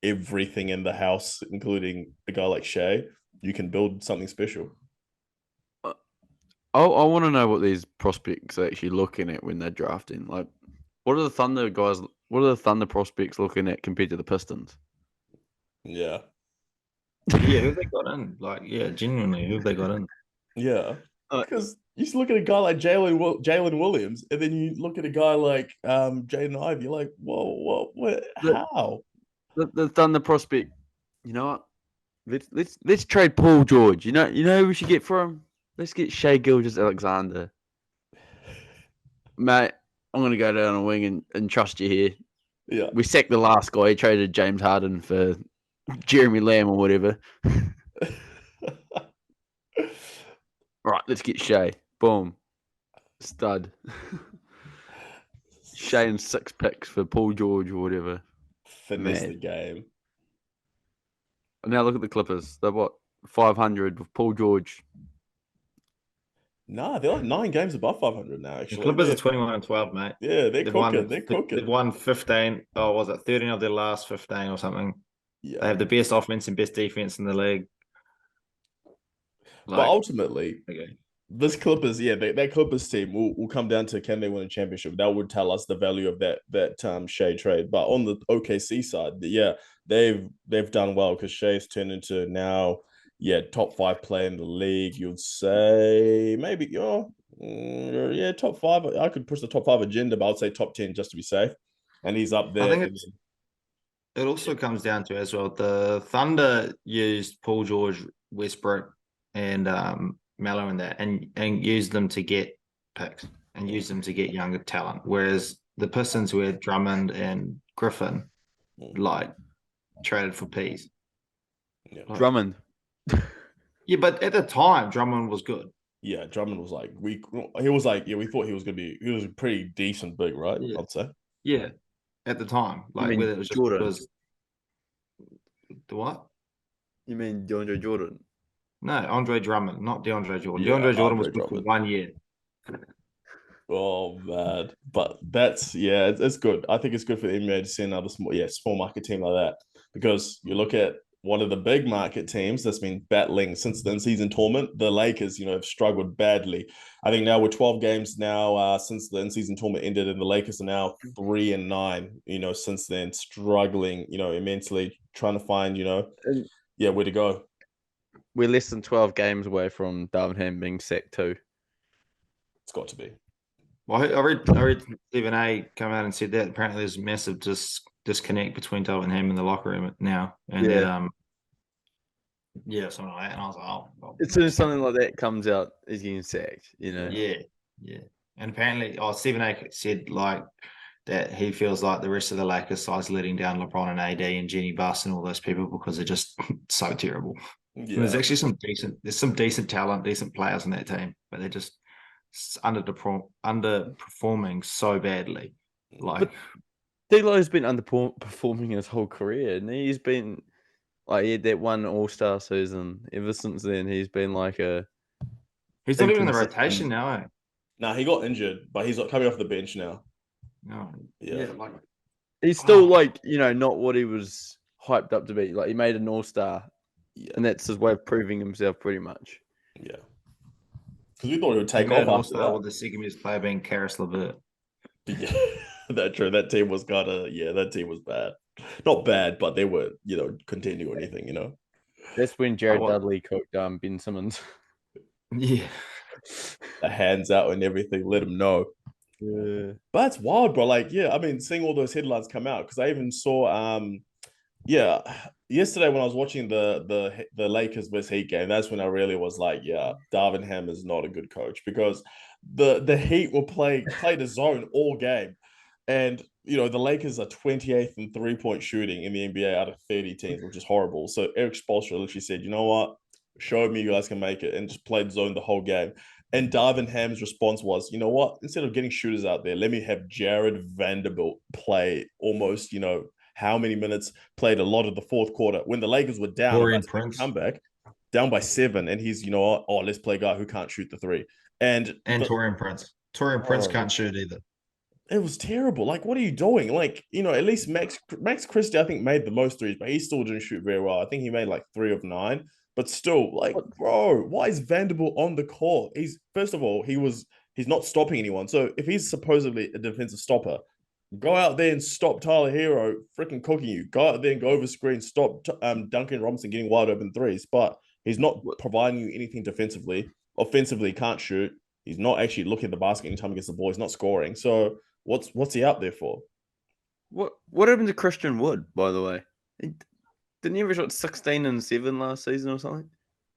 everything in the house, including a guy like Shea, you can build something special. I want to know what these prospects are actually looking at when they're drafting. Like, what are the Thunder guys? What are the Thunder prospects looking at compared to the Pistons? Yeah. Yeah, who they got in? Like, yeah, genuinely, who they got in? Yeah. Because you look at a guy like Jalen Williams, and then you look at a guy like Jaden Ivey, you're like, whoa, what? How? The Thunder prospect, you know what? Let's trade Paul George. You know who we should get for him? Let's get Shea Gilgeous-Alexander. Mate, I'm gonna go down a wing and trust you here. Yeah. We sacked the last guy. He traded James Harden for Jeremy Lamb or whatever. Right, let's get Shea. Boom. Stud. Shea and 6 picks for Paul George or whatever. Finesse the game. Now look at the Clippers. They're 500 with Paul George. Nah, they're like 9 games above 500 now, actually. The Clippers are 21-12, mate. Yeah, they're cooking. They've won 15. Oh, was it 13 of their last 15 or something? Yeah. They have the best offense and best defense in the league. But ultimately, this Clippers, that Clippers team will come down to, can they win a championship? That would tell us the value of that Shea trade. But on the OKC side, they've done well because Shea's turned into now, top 5 player in the league. You'd say maybe, top 5. I could push the top 5 agenda, but I'd say top 10 just to be safe. And he's up there. I think it also comes down to as well, the Thunder used Paul George, Westbrook, and Melo in that, and use them to get picks and use them to get younger talent. Whereas the Pistons, who had Drummond and Griffin, traded for peas. Yeah. Drummond. Yeah, but at the time, Drummond was good. Yeah, Drummond was we thought he was he was a pretty decent big, right? Yeah. I'd say. Yeah, at the time, whether it was Jordan. The what? You mean DeAndre Jordan? No, Andre Drummond, not DeAndre Jordan. Yeah, DeAndre Jordan was good for 1 year. Oh man, but that's it's good. I think it's good for the NBA to see another small market team like that. because you look at one of the big market teams that's been battling since the in-season tournament, the Lakers, have struggled badly. I think now we're 12 games now since the in-season tournament ended, and the Lakers are now 3-9. Since then, struggling, immensely, trying to find, where to go. We're less than 12 games away from Darvin Ham being sacked too. It's got to be. Well, I read Stephen A. come out and said that apparently there's a massive disconnect between Darvin Ham and the locker room now, and that something like that. And I was like, oh, as soon as something like that comes out, he's getting sacked. Yeah. And apparently, Stephen A. said like that he feels like the rest of the Lakers side's letting down LeBron and AD and Jenny Buss and all those people because they're just so terrible. Yeah. There's actually some decent talent, decent players on that team, but they're just underperforming so badly. Like D'Lo's been underperforming his whole career, and he's been like he had that one All-Star season. Ever since then, he's been like he's not even in the rotation now. Eh? No, he got injured, but he's coming off the bench now. No, like he's still not what he was hyped up to be. Like he made an All-Star, and that's his way of proving himself, pretty much. Yeah, because we thought he would take off after that. With the second best player being Karis LeVert. Yeah, that's true. That team was that team was bad. Not bad, but they were, contending or anything, That's when Jared Dudley cooked Ben Simmons. Yeah. The hands out and everything, let him know. Yeah. But it's wild, bro. Like, seeing all those headlines come out, because I even saw yesterday when I was watching the Lakers vs Heat game, that's when I really was like, Darvin Ham is not a good coach, because the Heat will play the zone all game. And, the Lakers are 28th in three-point shooting in the NBA out of 30 teams, which is horrible. So Eric Spoelstra literally said, you know what? Show me you guys can make it, and just played zone the whole game. And Darvin Ham's response was, you know what? Instead of getting shooters out there, let me have Jared Vanderbilt play almost, how many minutes, played a lot of the fourth quarter when the Lakers were down, comeback, down by 7. And he's, let's play a guy who can't shoot the three. And Taurean Prince. Taurean Prince can't shoot either. It was terrible. Like, what are you doing? Like, at least Max Christie, I think, made the most threes, but he still didn't shoot very well. I think he made like 3 of 9. But still, like, bro, why is Vanderbilt on the court? First of all, he's not stopping anyone. So if he's supposedly a defensive stopper, go out there and stop Tyler Hero freaking cooking you. Go out there and go over screen, stop Duncan Robinson getting wide open threes. But he's not providing you anything defensively. Offensively, can't shoot. He's not actually looking at the basket anytime against the ball. He's not scoring. So what's he out there for? What happened to Christian Wood, by the way? Didn't he ever shot 16 and 7 last season or something?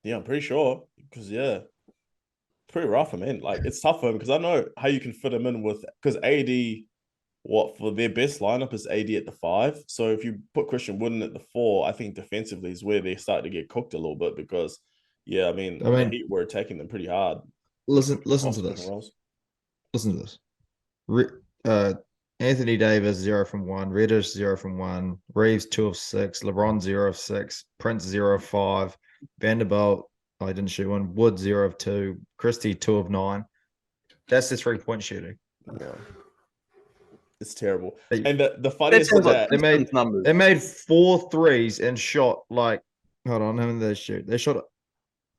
Yeah, I'm pretty sure. Because it's pretty rough for him. Like, it's tough for him because I know how you can fit him in with, because AD, for their best lineup is AD at the 5. So if you put Christian Wood in at the 4, I think defensively is where they start to get cooked a little bit, because the Heat were attacking them pretty hard. Listen to this. Listen to this. Anthony Davis 0 from 1, Reddish 0 from 1, Reeves 2 of 6, LeBron 0 of 6, Prince 0 of 5, Vanderbilt, I didn't shoot one, Wood 0 of 2, Christie 2 of 9. That's the 3-point shooting. Yeah. It's terrible. And the funniest is that they made 4 threes and shot like, hold on, how many did they shoot? They shot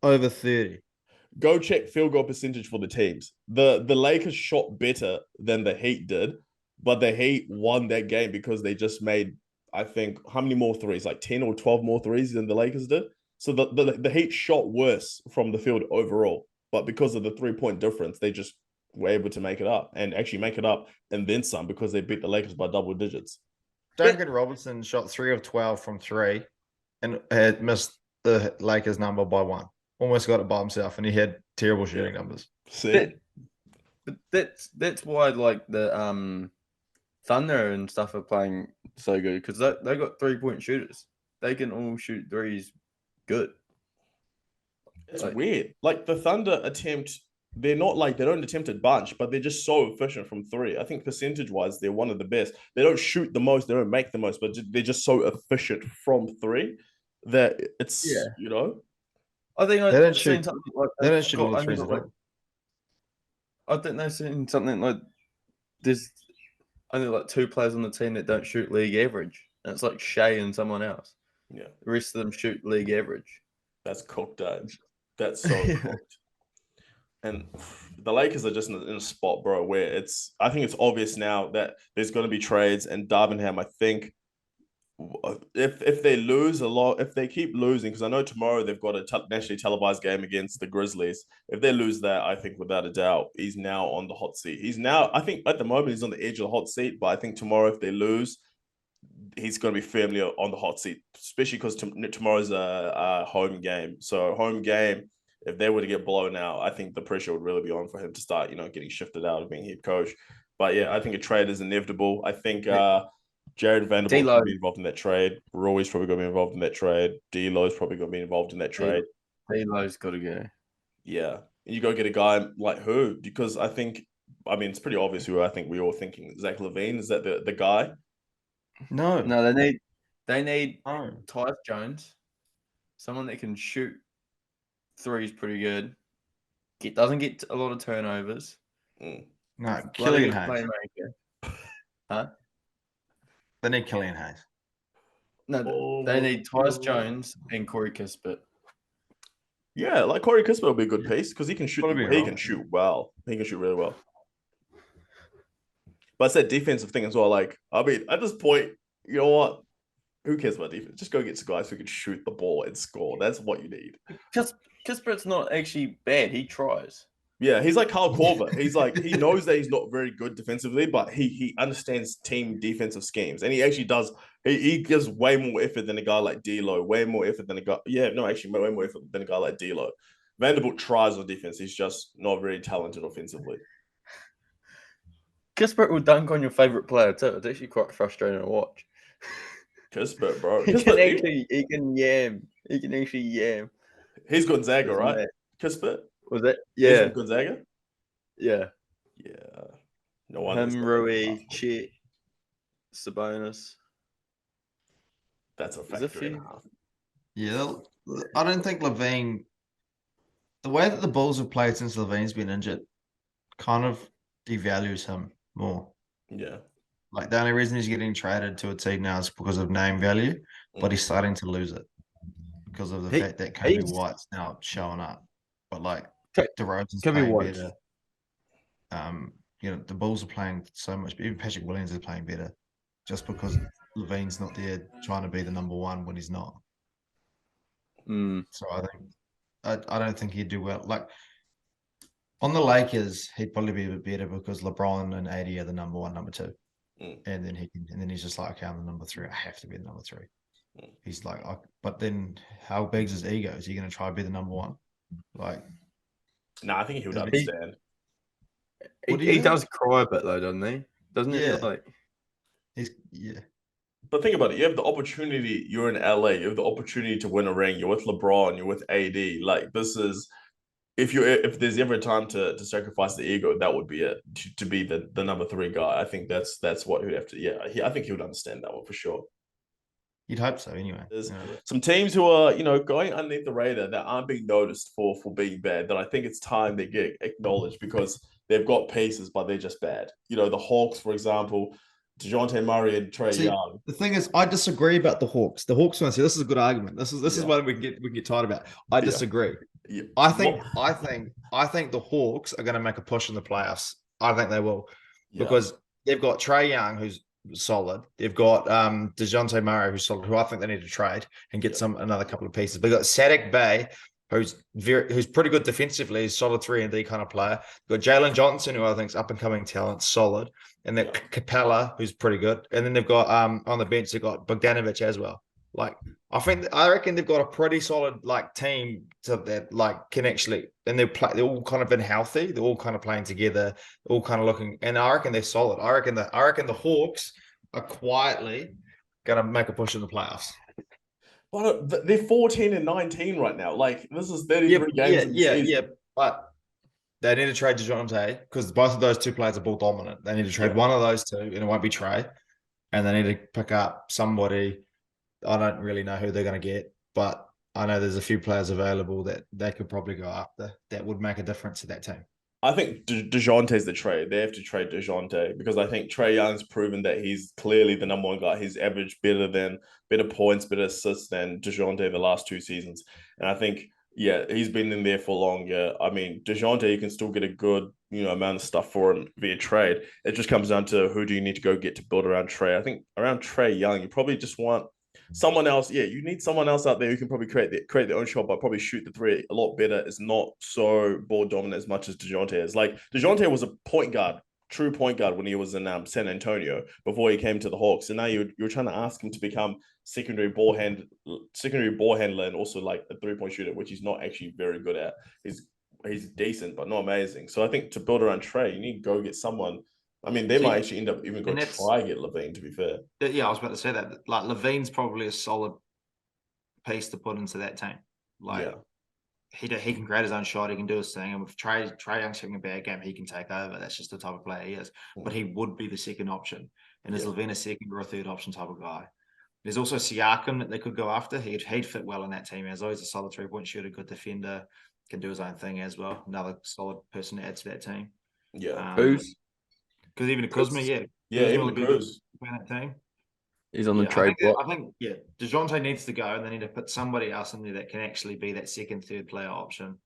over 30. Go check field goal percentage for the teams. The Lakers shot better than the Heat did, but the Heat won that game because they just made, I think, how many more threes? Like 10 or 12 more threes than the Lakers did. So the Heat shot worse from the field overall, but because of the 3-point difference, they just were able to make it up, and actually make it up and then some, because they beat the Lakers by double digits. Duncan Robinson shot 3 of 12 from 3 and had missed the Lakers number by 1. Almost got it by himself, and he had terrible shooting numbers. But that's why, like, the Thunder and stuff are playing so good, because they got 3-point shooters. They can all shoot threes good. It's weird. Like, the Thunder they don't attempt a bunch, but they're just so efficient from 3. I think percentage-wise, they're one of the best. They don't shoot the most, they don't make the most, but they're just so efficient from 3 that it's, I think I've seen something like that. They don't shoot all the threes at all. I think they've seen something like there's only like 2 players on the team that don't shoot league average. and it's like Shea and someone else. Yeah. The rest of them shoot league average. That's cooked, That's so cooked. And the Lakers are just in a spot, bro, where I think it's obvious now that there's going to be trades, and Darvingham, I think, if they lose a lot, if they keep losing, because I know tomorrow they've got a nationally televised game against the Grizzlies. If they lose that, I think without a doubt, he's now on the hot seat. I think at the moment he's on the edge of the hot seat, but I think tomorrow if they lose, he's going to be firmly on the hot seat, especially because tomorrow's a home game. So home game, if they were to get blown out, I think the pressure would really be on for him to start, getting shifted out of being head coach. But yeah, I think a trade is inevitable. I think Jared Vanderbilt's going to be involved in that trade. Roy's probably going to be involved in that trade. D'Lo's probably going to be involved in that trade. D'Lo's got to go. Yeah. And you go get a guy like who? Because it's pretty obvious who I think we all thinking. Zach LaVine, is that the guy? No, they need Tyus Jones, someone that can shoot threes pretty good. Doesn't get a lot of turnovers. No, Killian Hayes. Huh? They need Killian Hayes. No, they need Tyus Jones and Corey Kispert. Yeah, like Corey Kispert will be a good piece because he can shoot. He can shoot well. He can shoot really well. But it's that defensive thing as well. Like, at this point, you know what? Who cares about defense? Just go get some guys who can shoot the ball and score. That's what you need. Kispert's not actually bad. He tries. Yeah, he's like Kyle Korver. He's like, he knows that he's not very good defensively, but he understands team defensive schemes. And he actually does. He gives way more effort than a guy like D'Lo. Way more effort than a guy. Yeah, no, actually, way more effort than a guy like D'Lo. Vanderbilt tries on defense. He's just not very talented offensively. Kispert will dunk on your favorite player too. It's actually quite frustrating to watch. Kispert, bro. He can yam. He can actually yam. He's Gonzaga, right? Kispert? Was it? Yeah. He's Gonzaga? Yeah. Yeah. No wonder. Him, Rui, Chet, Sabonis. That's a factor and a half. Yeah, I don't think LaVine, the way that the Bulls have played since LaVine's been injured, kind of devalues him more. Yeah. Like the only reason he's getting traded to a team now is because of name value, but he's starting to lose it because of the fact that Kobe White's now showing up. But like DeRozan's playing better. The Bulls are playing so much. Even Patrick Williams is playing better, just because LaVine's not there trying to be the number one when he's not. So I don't think he'd do well. Like on the Lakers, he'd probably be a bit better because LeBron and AD are the number one, number two. And then he's just like, okay, I'm the number three. I have to be the number three. He's like, but then how big's his ego? Is he going to try to be the number one? Like, no, I think he would understand. He does cry a bit though, doesn't he? Doesn't he? Like, yeah. But think about it. You have the opportunity. You're in LA. You have the opportunity to win a ring. You're with LeBron. You're with AD. Like this is. If there's ever a time to sacrifice the ego, that would be it. To be the number three guy. I think that's what he would have to. Yeah, I think he would understand that one for sure. You'd hope so, anyway. There's some teams who are going underneath the radar that aren't being noticed for being bad. That I think it's time they get acknowledged because they've got pieces, but they're just bad. The Hawks, for example, DeJounte Murray and Trae Young. The thing is, I disagree about the Hawks. The Hawks want to say this is a good argument. This is what we can get tired about. I disagree. Yeah. I think the Hawks are going to make a push in the playoffs. I think they will because they've got Trae Young, who's solid. They've got DeJounte Murray, who's solid, who I think they need to trade and get another couple of pieces. They've got Saddiq Bey, who's pretty good defensively. He's solid 3-and-D kind of player. They've got Jalen Johnson, who I think is up and coming talent, solid, and then Capella, who's pretty good. And then they've got on the bench they've got Bogdanovic as well. Like I reckon they've got a pretty solid team that can actually, and they're all kind of been healthy. They're all kind of playing together, all kind of looking, and I reckon they're solid. I reckon the Hawks are quietly going to make a push in the playoffs. Well, they're 14-19 right now. Like this is 33 games. Yeah. But they need to trade DeJounte because both of those two players are ball dominant. They need to trade one of those two, and it won't be Trae. And they need to pick up somebody. I don't really know who they're going to get, but I know there's a few players available that they could probably go after that would make a difference to that team. I think DeJounte's the trade. They have to trade DeJounte because I think Trae Young's proven that he's clearly the number one guy. He's averaged better points, better assists than DeJounte the last 2 seasons. And I think, yeah, he's been in there for long. Yeah, I mean, DeJounte, you can still get a good, amount of stuff for him via trade. It just comes down to who do you need to go get to build around Trae. I think around Trae Young, you probably just want someone else. Yeah, you need someone else out there who can probably create their own shot, but probably shoot the three a lot better. It's not so ball dominant as much as DeJounte is. Like DeJounte was a point guard, true point guard when he was in San Antonio before he came to the Hawks. And now you're trying to ask him to become secondary ball handler, and also like a 3-point shooter, which he's not actually very good at. He's decent, but not amazing. So I think to build around Trae, you need to go get someone. I mean, they might actually end up even go try get LaVine, to be fair. Yeah, I was about to say that. Like, LaVine's probably a solid piece to put into that team. Like, he can create his own shot. He can do his thing. And if Trae Young's having a bad game, he can take over. That's just the type of player he is. But he would be the second option. And is LaVine a second or a third option type of guy? There's also Siakam that they could go after. He'd fit well in that team as always. A solid 3-point shooter, good defender, can do his own thing as well. Another solid person to add to that team. Yeah. Because even Kuzma, even Kuz. That team. He's on the trade block. I think, DeJounte needs to go, and they need to put somebody else in there that can actually be that second, third player option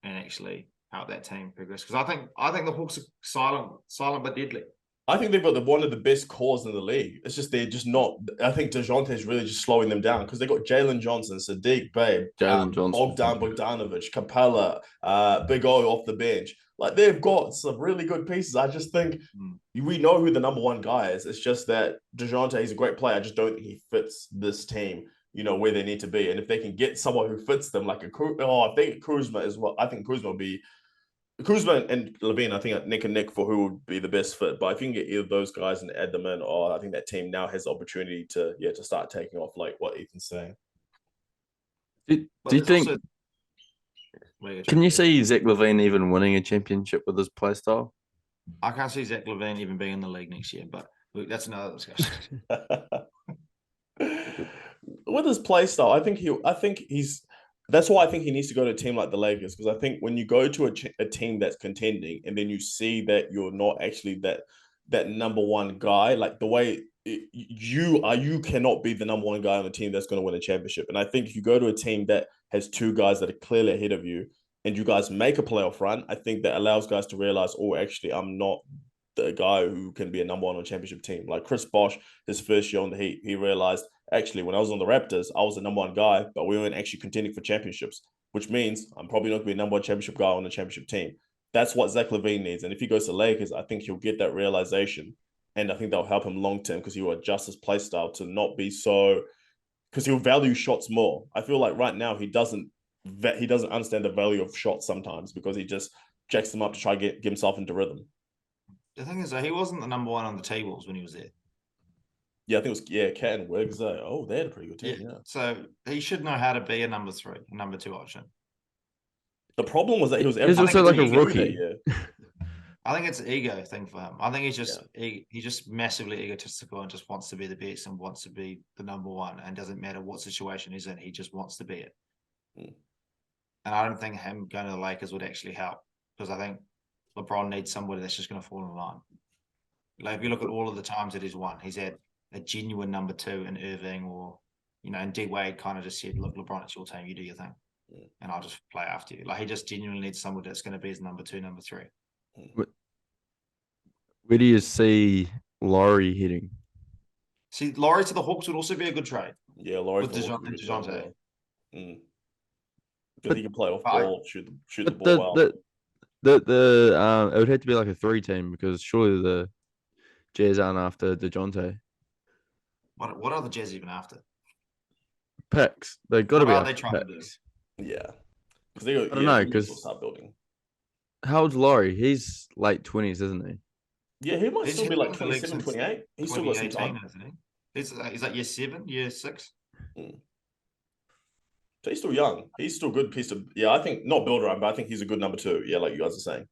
and actually help that team progress. Because I think the Hawks are silent but deadly. I think they've got one of the best cores in the league. It's just they're just not. I think DeJounte is really just slowing them down because they got Jalen Johnson, Sadiq Bey, Bogdan Bogdanovic, Capella, Big O off the bench. Like they've got some really good pieces. I just think we know who the number one guy is. It's just that DeJounte, he's a great player. I just don't think he fits this team, where they need to be. And if they can get someone who fits them, like I think Kuzma as well. I think Kuzma will be. Kuzma and LaVine, I think neck and neck for who would be the best fit. But if you can get either of those guys and add them in, I think that team now has the opportunity to start taking off, like what Ethan's saying. Do you think? Can you see Zach LaVine even winning a championship with his play style? I can't see Zach LaVine even being in the league next year, but that's another discussion. With his play style, I think he's. That's why I think he needs to go to a team like the Lakers, because I think when you go to a team that's contending and then you see that you're not actually that number one guy, like the way you cannot be the number one guy on the team that's going to win a championship. And I think if you go to a team that has two guys that are clearly ahead of you and you guys make a playoff run, I think that allows guys to realize, actually, I'm not the guy who can be a number one on a championship team. Like Chris Bosh, his first year on the Heat, he realized, actually, when I was on the Raptors, I was the number one guy, but we weren't actually contending for championships, which means I'm probably not going to be a number one championship guy on the championship team. That's what Zach LaVine needs. And if he goes to Lakers, I think he'll get that realization. And I think that'll help him long term because he will adjust his play style to not be so, because he'll value shots more. I feel like right now he doesn't understand the value of shots sometimes because he just jacks them up to try to get himself into rhythm. The thing is, he wasn't the number one on the tables when he was there. Yeah, I think it was Cat and Wiggs. They had a pretty good team. Yeah. So he should know how to be a number 3, a number 2 option. The problem was that he was also like a rookie. I think it's an ego thing for him. I think he's just he's just massively egotistical and just wants to be the best and wants to be the number one, and doesn't matter what situation he's in, he just wants to be it. And I don't think him going to the Lakers would actually help, because I think LeBron needs somebody that's just going to fall in line. Like if you look at all of the times that he's won, he's had a genuine number 2 in Irving, or and D Wade kind of just said, "Look, LeBron, it's your team. You do your thing, and I'll just play after you." Like he just genuinely needs somebody that's going to be his number 2, number 3. Where do you see Laurie heading? See, Laurie to the Hawks would also be a good trade. Yeah, Laurie with DeJounte. Because he can play off ball, shoot the ball well. It would have to be like a 3-team, because surely the Jazz aren't after DeJounte. What are the Jazz even after? Picks. They've got to be. What are they trying to do? Yeah, because I don't know. Because start building. How old's Laurie? He's late 20s, isn't he? Yeah, he might still be like 27, 28. He's still got some time. Isn't he? He's like year 7, year 6. So he's still young. He's still a good piece of. Yeah, I think not build around, but I think he's a good number 2. Yeah, like you guys are saying.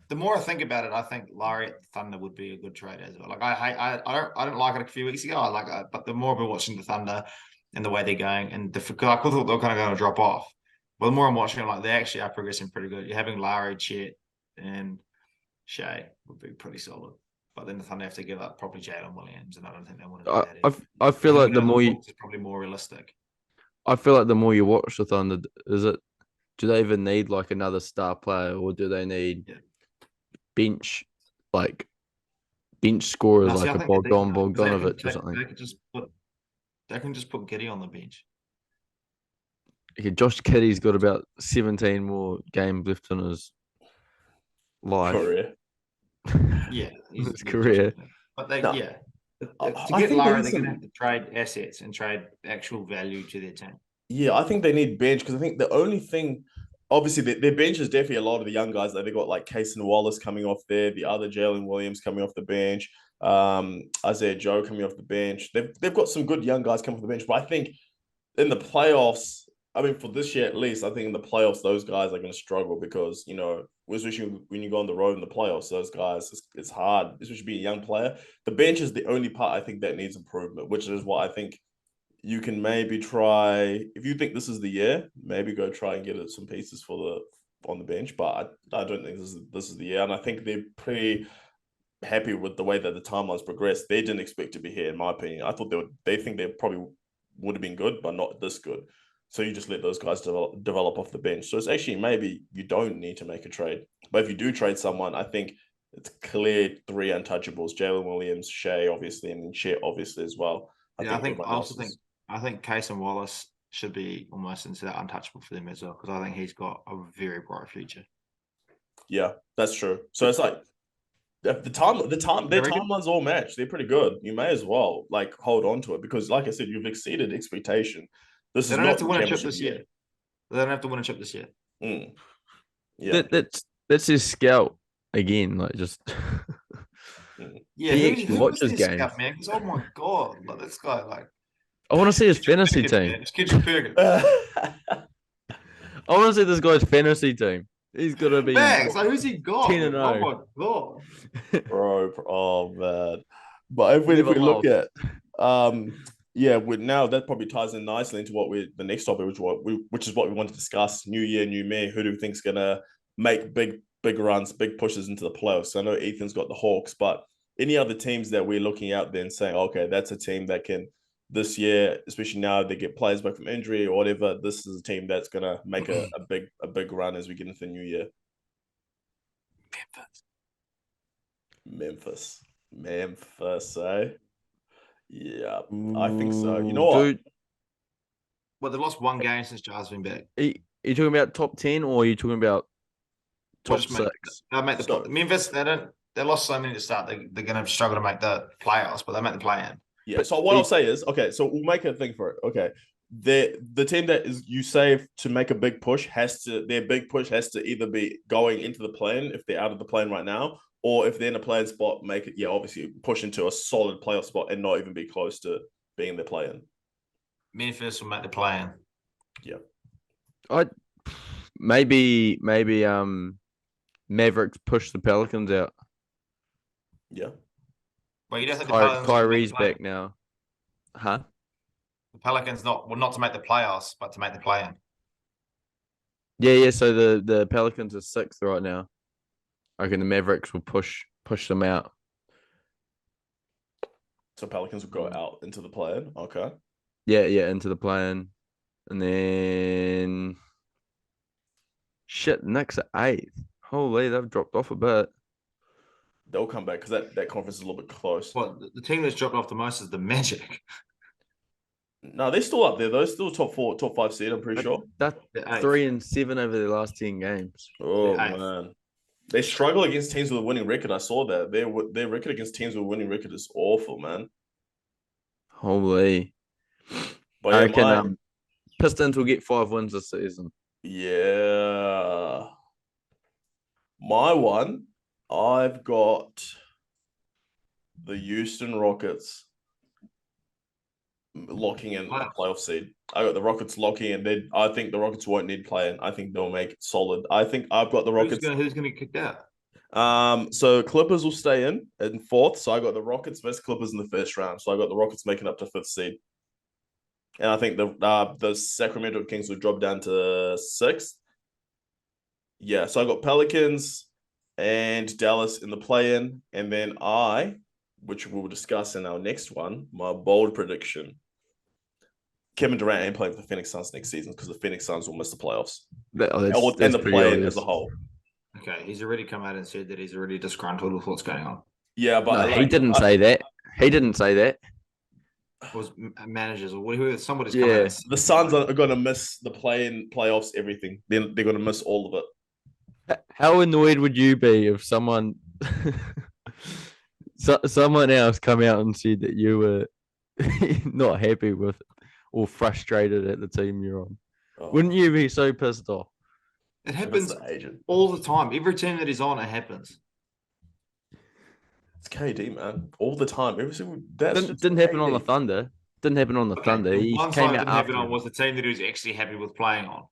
The more I think about it, I think Laurie at the Thunder would be a good trade as well. Like I don't like it a few weeks ago. I like it, but the more I've been watching the Thunder and the way they're going, and I thought they were kind of going to drop off. But the more I'm watching, I'm like, they actually are progressing pretty good. You're having Laurie, Chet, and Shea would be pretty solid. But then the Thunder have to give up probably Jalen Williams, and I don't think they want to do that either. I feel like the more it's probably more realistic. I feel like the more you watch the Thunder, do they even need like another star player, or do they need bench scorers like a Bogdanovich or something? They can just put Giddy on the bench. Okay, Josh Kiddie's got about 17 more games left in his life. Career. Yeah, his career. But to get Lara, they're going to have to trade assets and trade actual value to their team. Yeah, I think they need bench because I think the only thing, obviously, their bench is definitely a lot of the young guys. They got like Kaysen Wallace coming off there, the other Jalen Williams coming off the bench, Isaiah Joe coming off the bench. They've got some good young guys coming off the bench, but I think in the playoffs, I mean, for this year at least, I think in the playoffs, those guys are going to struggle because, especially when you go on the road in the playoffs, those guys, it's hard, especially being a young player. The bench is the only part I think that needs improvement, which is what I think you can maybe try. If you think this is the year, maybe go try and get some pieces on the bench. But I don't think this is the year. And I think they're pretty happy with the way that the timelines progressed. They didn't expect to be here, in my opinion. I thought they think they probably would have been good, but not this good. So you just let those guys develop off the bench. So it's actually maybe you don't need to make a trade. But if you do trade someone, I think it's clear 3 untouchables: Jalen Williams, Shea, obviously, and then Chet, obviously, as well. I think Kaysen Wallace should be almost into that untouchable for them as well, because I think he's got a very bright future. Yeah, that's true. So it's like their timelines all match. They're pretty good. You may as well hold on to it because, like I said, you've exceeded expectation. They don't have to win a chip this year. They don't have to win a chip this year. Yeah, that's his scout again. He watches games, scout, man. Because oh my god, this guy I want to see his fantasy team. It's Kitchen Perkins. I want to see this guy's fantasy team. He's got to be. Who's he got? 10-0. Oh my god, bro. Oh man. But if we look at, now that probably ties in nicely into the next topic, which is what we want to discuss. New year, new me. Who do we think's gonna make big runs, big pushes into the playoffs? I know Ethan's got the Hawks, but any other teams that we're looking out there and saying, okay, that's a team that can this year, especially now they get players back from injury or whatever, this is a team that's gonna make a big run as we get into the new year. Memphis, eh? Yeah, I think so. You know what? Well, they've lost one game since Jar's been back. Are you talking about top 10 or are you talking about top 6? They'll make the Memphis. They lost so many to start. They're going to struggle to make the playoffs, but they make the play-in. Yeah. So what I'll say is, okay. So we'll make a thing for it. Okay. The team that is you say to make a big push their big push has to either be going into the play-in if they're out of the play-in right now, or if they're in a play-in spot, make it obviously push into a solid playoff spot and not even be close to being in the play-in. Memphis will make the play-in. Yeah. Maybe Mavericks push the Pelicans out. Yeah. Well, you don't think Kyrie's back now. Huh? The Pelicans not to make the playoffs, but to make the play-in. Yeah. So the Pelicans are 6th right now. I reckon the Mavericks will push them out. So Pelicans will go out into the play-in. Okay. Yeah, into the play-in, and then Knicks are 8th. Holy, they've dropped off a bit. They'll come back because that conference is a little bit close. Well, the team that's dropped off the most is the Magic. No, they're still up there though. Still top 4, top 5 seed. I'm pretty sure. That's 3-7 over the last 10 games. Oh man, they struggle against teams with a winning record. I saw that their record against teams with a winning record is awful, man. Holy. But I reckon Pistons will get 5 wins this season. Yeah. My one, I've got the Houston Rockets locking in a playoff seed. I got the Rockets locking in. I think the Rockets won't need play-in. I think they'll make it solid. I think I've got the Rockets. Who's going to get kicked out? So Clippers will stay in 4th. So I got the Rockets versus Clippers in the first round. So I got the Rockets making up to 5th seed. And I think the Sacramento Kings will drop down to 6th. Yeah, so I got Pelicans and Dallas in the play-in. And then which we'll discuss in our next one, my bold prediction. Kevin Durant ain't playing for the Phoenix Suns next season because the Phoenix Suns will miss the playoffs. And the play-in as a whole. Okay, he's already come out and said that he's already disgruntled with what's going on. Yeah, but he didn't say that. He didn't say that. Was managers or whoever, somebody's come out. The Suns are going to miss the play-in, playoffs, everything. They're going to miss all of it. How annoyed would you be if someone else come out and said that you were not happy with it or frustrated at the team you're on? Wouldn't you be so pissed off? It happens all the time. Every team that he's on, it happens. It's KD, man. All the time. Didn't happen on the Thunder. Didn't happen on the Thunder. He came out after. Was the team that he was actually happy with playing on.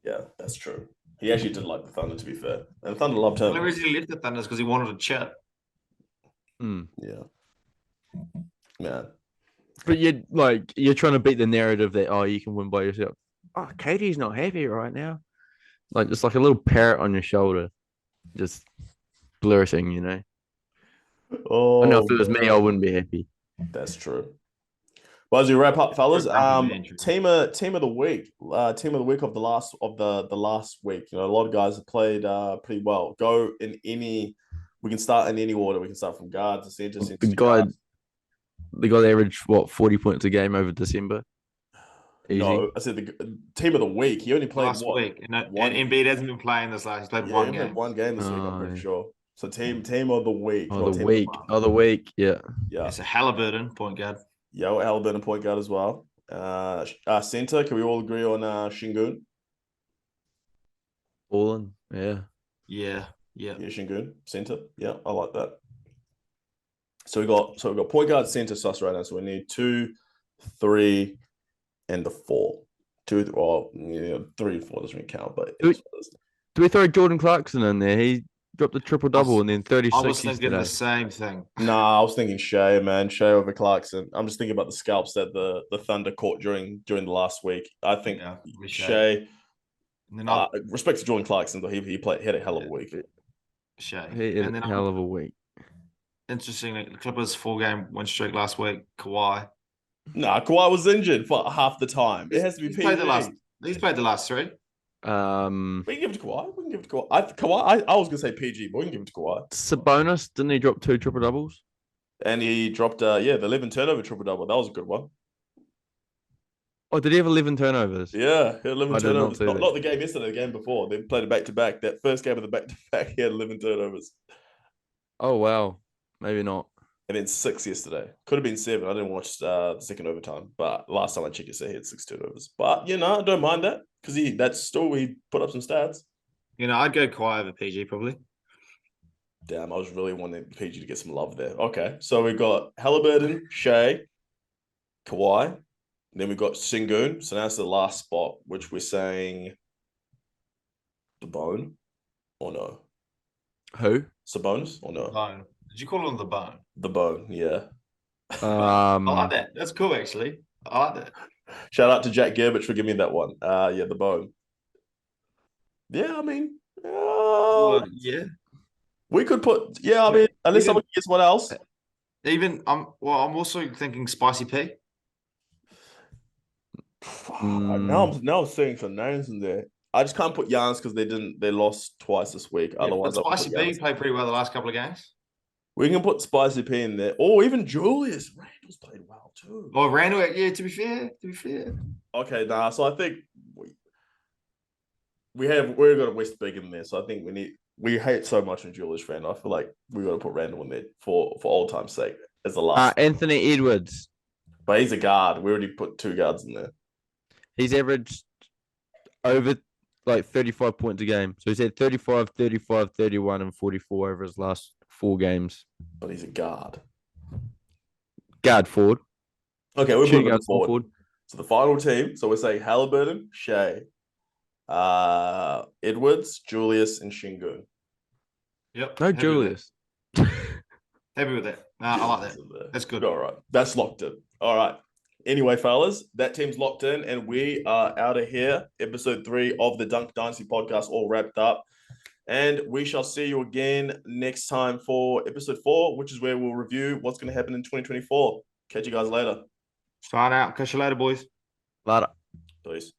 Yeah, that's true. He actually did like the Thunder, to be fair. And the Thunder loved him. The only reason he left the Thunder is because he wanted to chip. Yeah. Man. But you're trying to beat the narrative that, you can win by yourself. Oh, KD's not happy right now. Just like a little parrot on your shoulder. Just blurting, you know. I know if it was me, I wouldn't be happy. That's true. Well, as we wrap up, fellas, team of the week, team of the week of the last week. You know, a lot of guys have played pretty well. Go in any. We can start in any order. We can start from guards to centers. The guy that averaged 40 points a game over December. Easy. No, I said the team of the week. He only played last week, and Embiid hasn't been playing this last. He's played one game. One game this week. I'm pretty sure. So team of the week. The week. Yeah. It's a Halliburton point guard. Yeah, Halliburton point guard as well. Center. Can we all agree on Şengün? All in. Yeah. Şengün center. Yeah, I like that. So we got point guard, center, sus right now. So we need 2, 3, and the 4. 2, 3, and 4 doesn't really count. But do we throw Jordan Clarkson in there? He dropped a triple-double and then 36. I was thinking the same thing. Nah, I was thinking Shea, man. Shea over Clarkson. I'm just thinking about the scalps that the Thunder caught during the last week. I think Shea. Respect to Jordan Clarkson, though he had a hell of a week. Shea. He had a hell of a week. Interestingly, the Clippers 4-game win streak last week. Kawhi. Nah, Kawhi was injured for half the time. It has to be PG. He's played the last 3. We can give it to Kawhi. I was gonna say PG, but we can give it to Kawhi. Sabonis, didn't he drop 2 triple doubles? And he dropped the 11 turnover triple double. That was a good one. Oh, did he have 11 turnovers? Yeah, he had 11 turnovers. Not the game yesterday, the game before. They played it back to back. That first game of the back to back, he had 11 turnovers. Oh wow, maybe not. And then 6 yesterday. Could have been 7. I didn't watch the second overtime, but last time I checked, he had 6 turnovers. But I don't mind that because he put up some stats. I'd go Kawhi over PG probably. Damn, I was really wanting PG to get some love there. Okay, so we got Halliburton, Shea, Kawhi, then we got Şengün. So that's the last spot, which we're saying the Bone or no? Who? Sabonis or no? Bone. Did you call him the Bone? The Bone, yeah. I like that. That's cool, actually. I like that. Shout out to Jack Gerbich for giving me that one. The Bone. Yeah, I mean, yeah. We could put, I mean, unless someone gets what else. Even I'm also thinking Spicy P. Now I'm seeing some names in there. I just can't put Giannis because they lost twice this week. Otherwise, but Spicy P played pretty well the last couple of games. We can put Spicy P in there. Or even Julius Randle's played well too. Oh, Randle, yeah, to be fair. Okay, so I think we're gonna West Big in there. So I think we hate so much on Julius Randle. I feel like we gotta put Randle in there for old time's sake as the last. Anthony Edwards. But he's a guard. We already put 2 guards in there. He's averaged over 35 points a game. So he's had 35, 35, 31, and 44 over his last 4 games. But he's a guard. Guard forward. Okay, we're moving forward. So the final team. So we're saying Halliburton, Shea, Edwards, Julius, and Şengün. Yep. No Julius. Happy with that. I like that. That's good. All right. That's locked in. All right. Anyway, fellas, that team's locked in, and we are out of here. Episode 3 of the Dunk Dynasty podcast all wrapped up. And we shall see you again next time for episode 4, which is where we'll review what's going to happen in 2024. Catch you guys later. Sign out. Catch you later, boys. Later. Peace.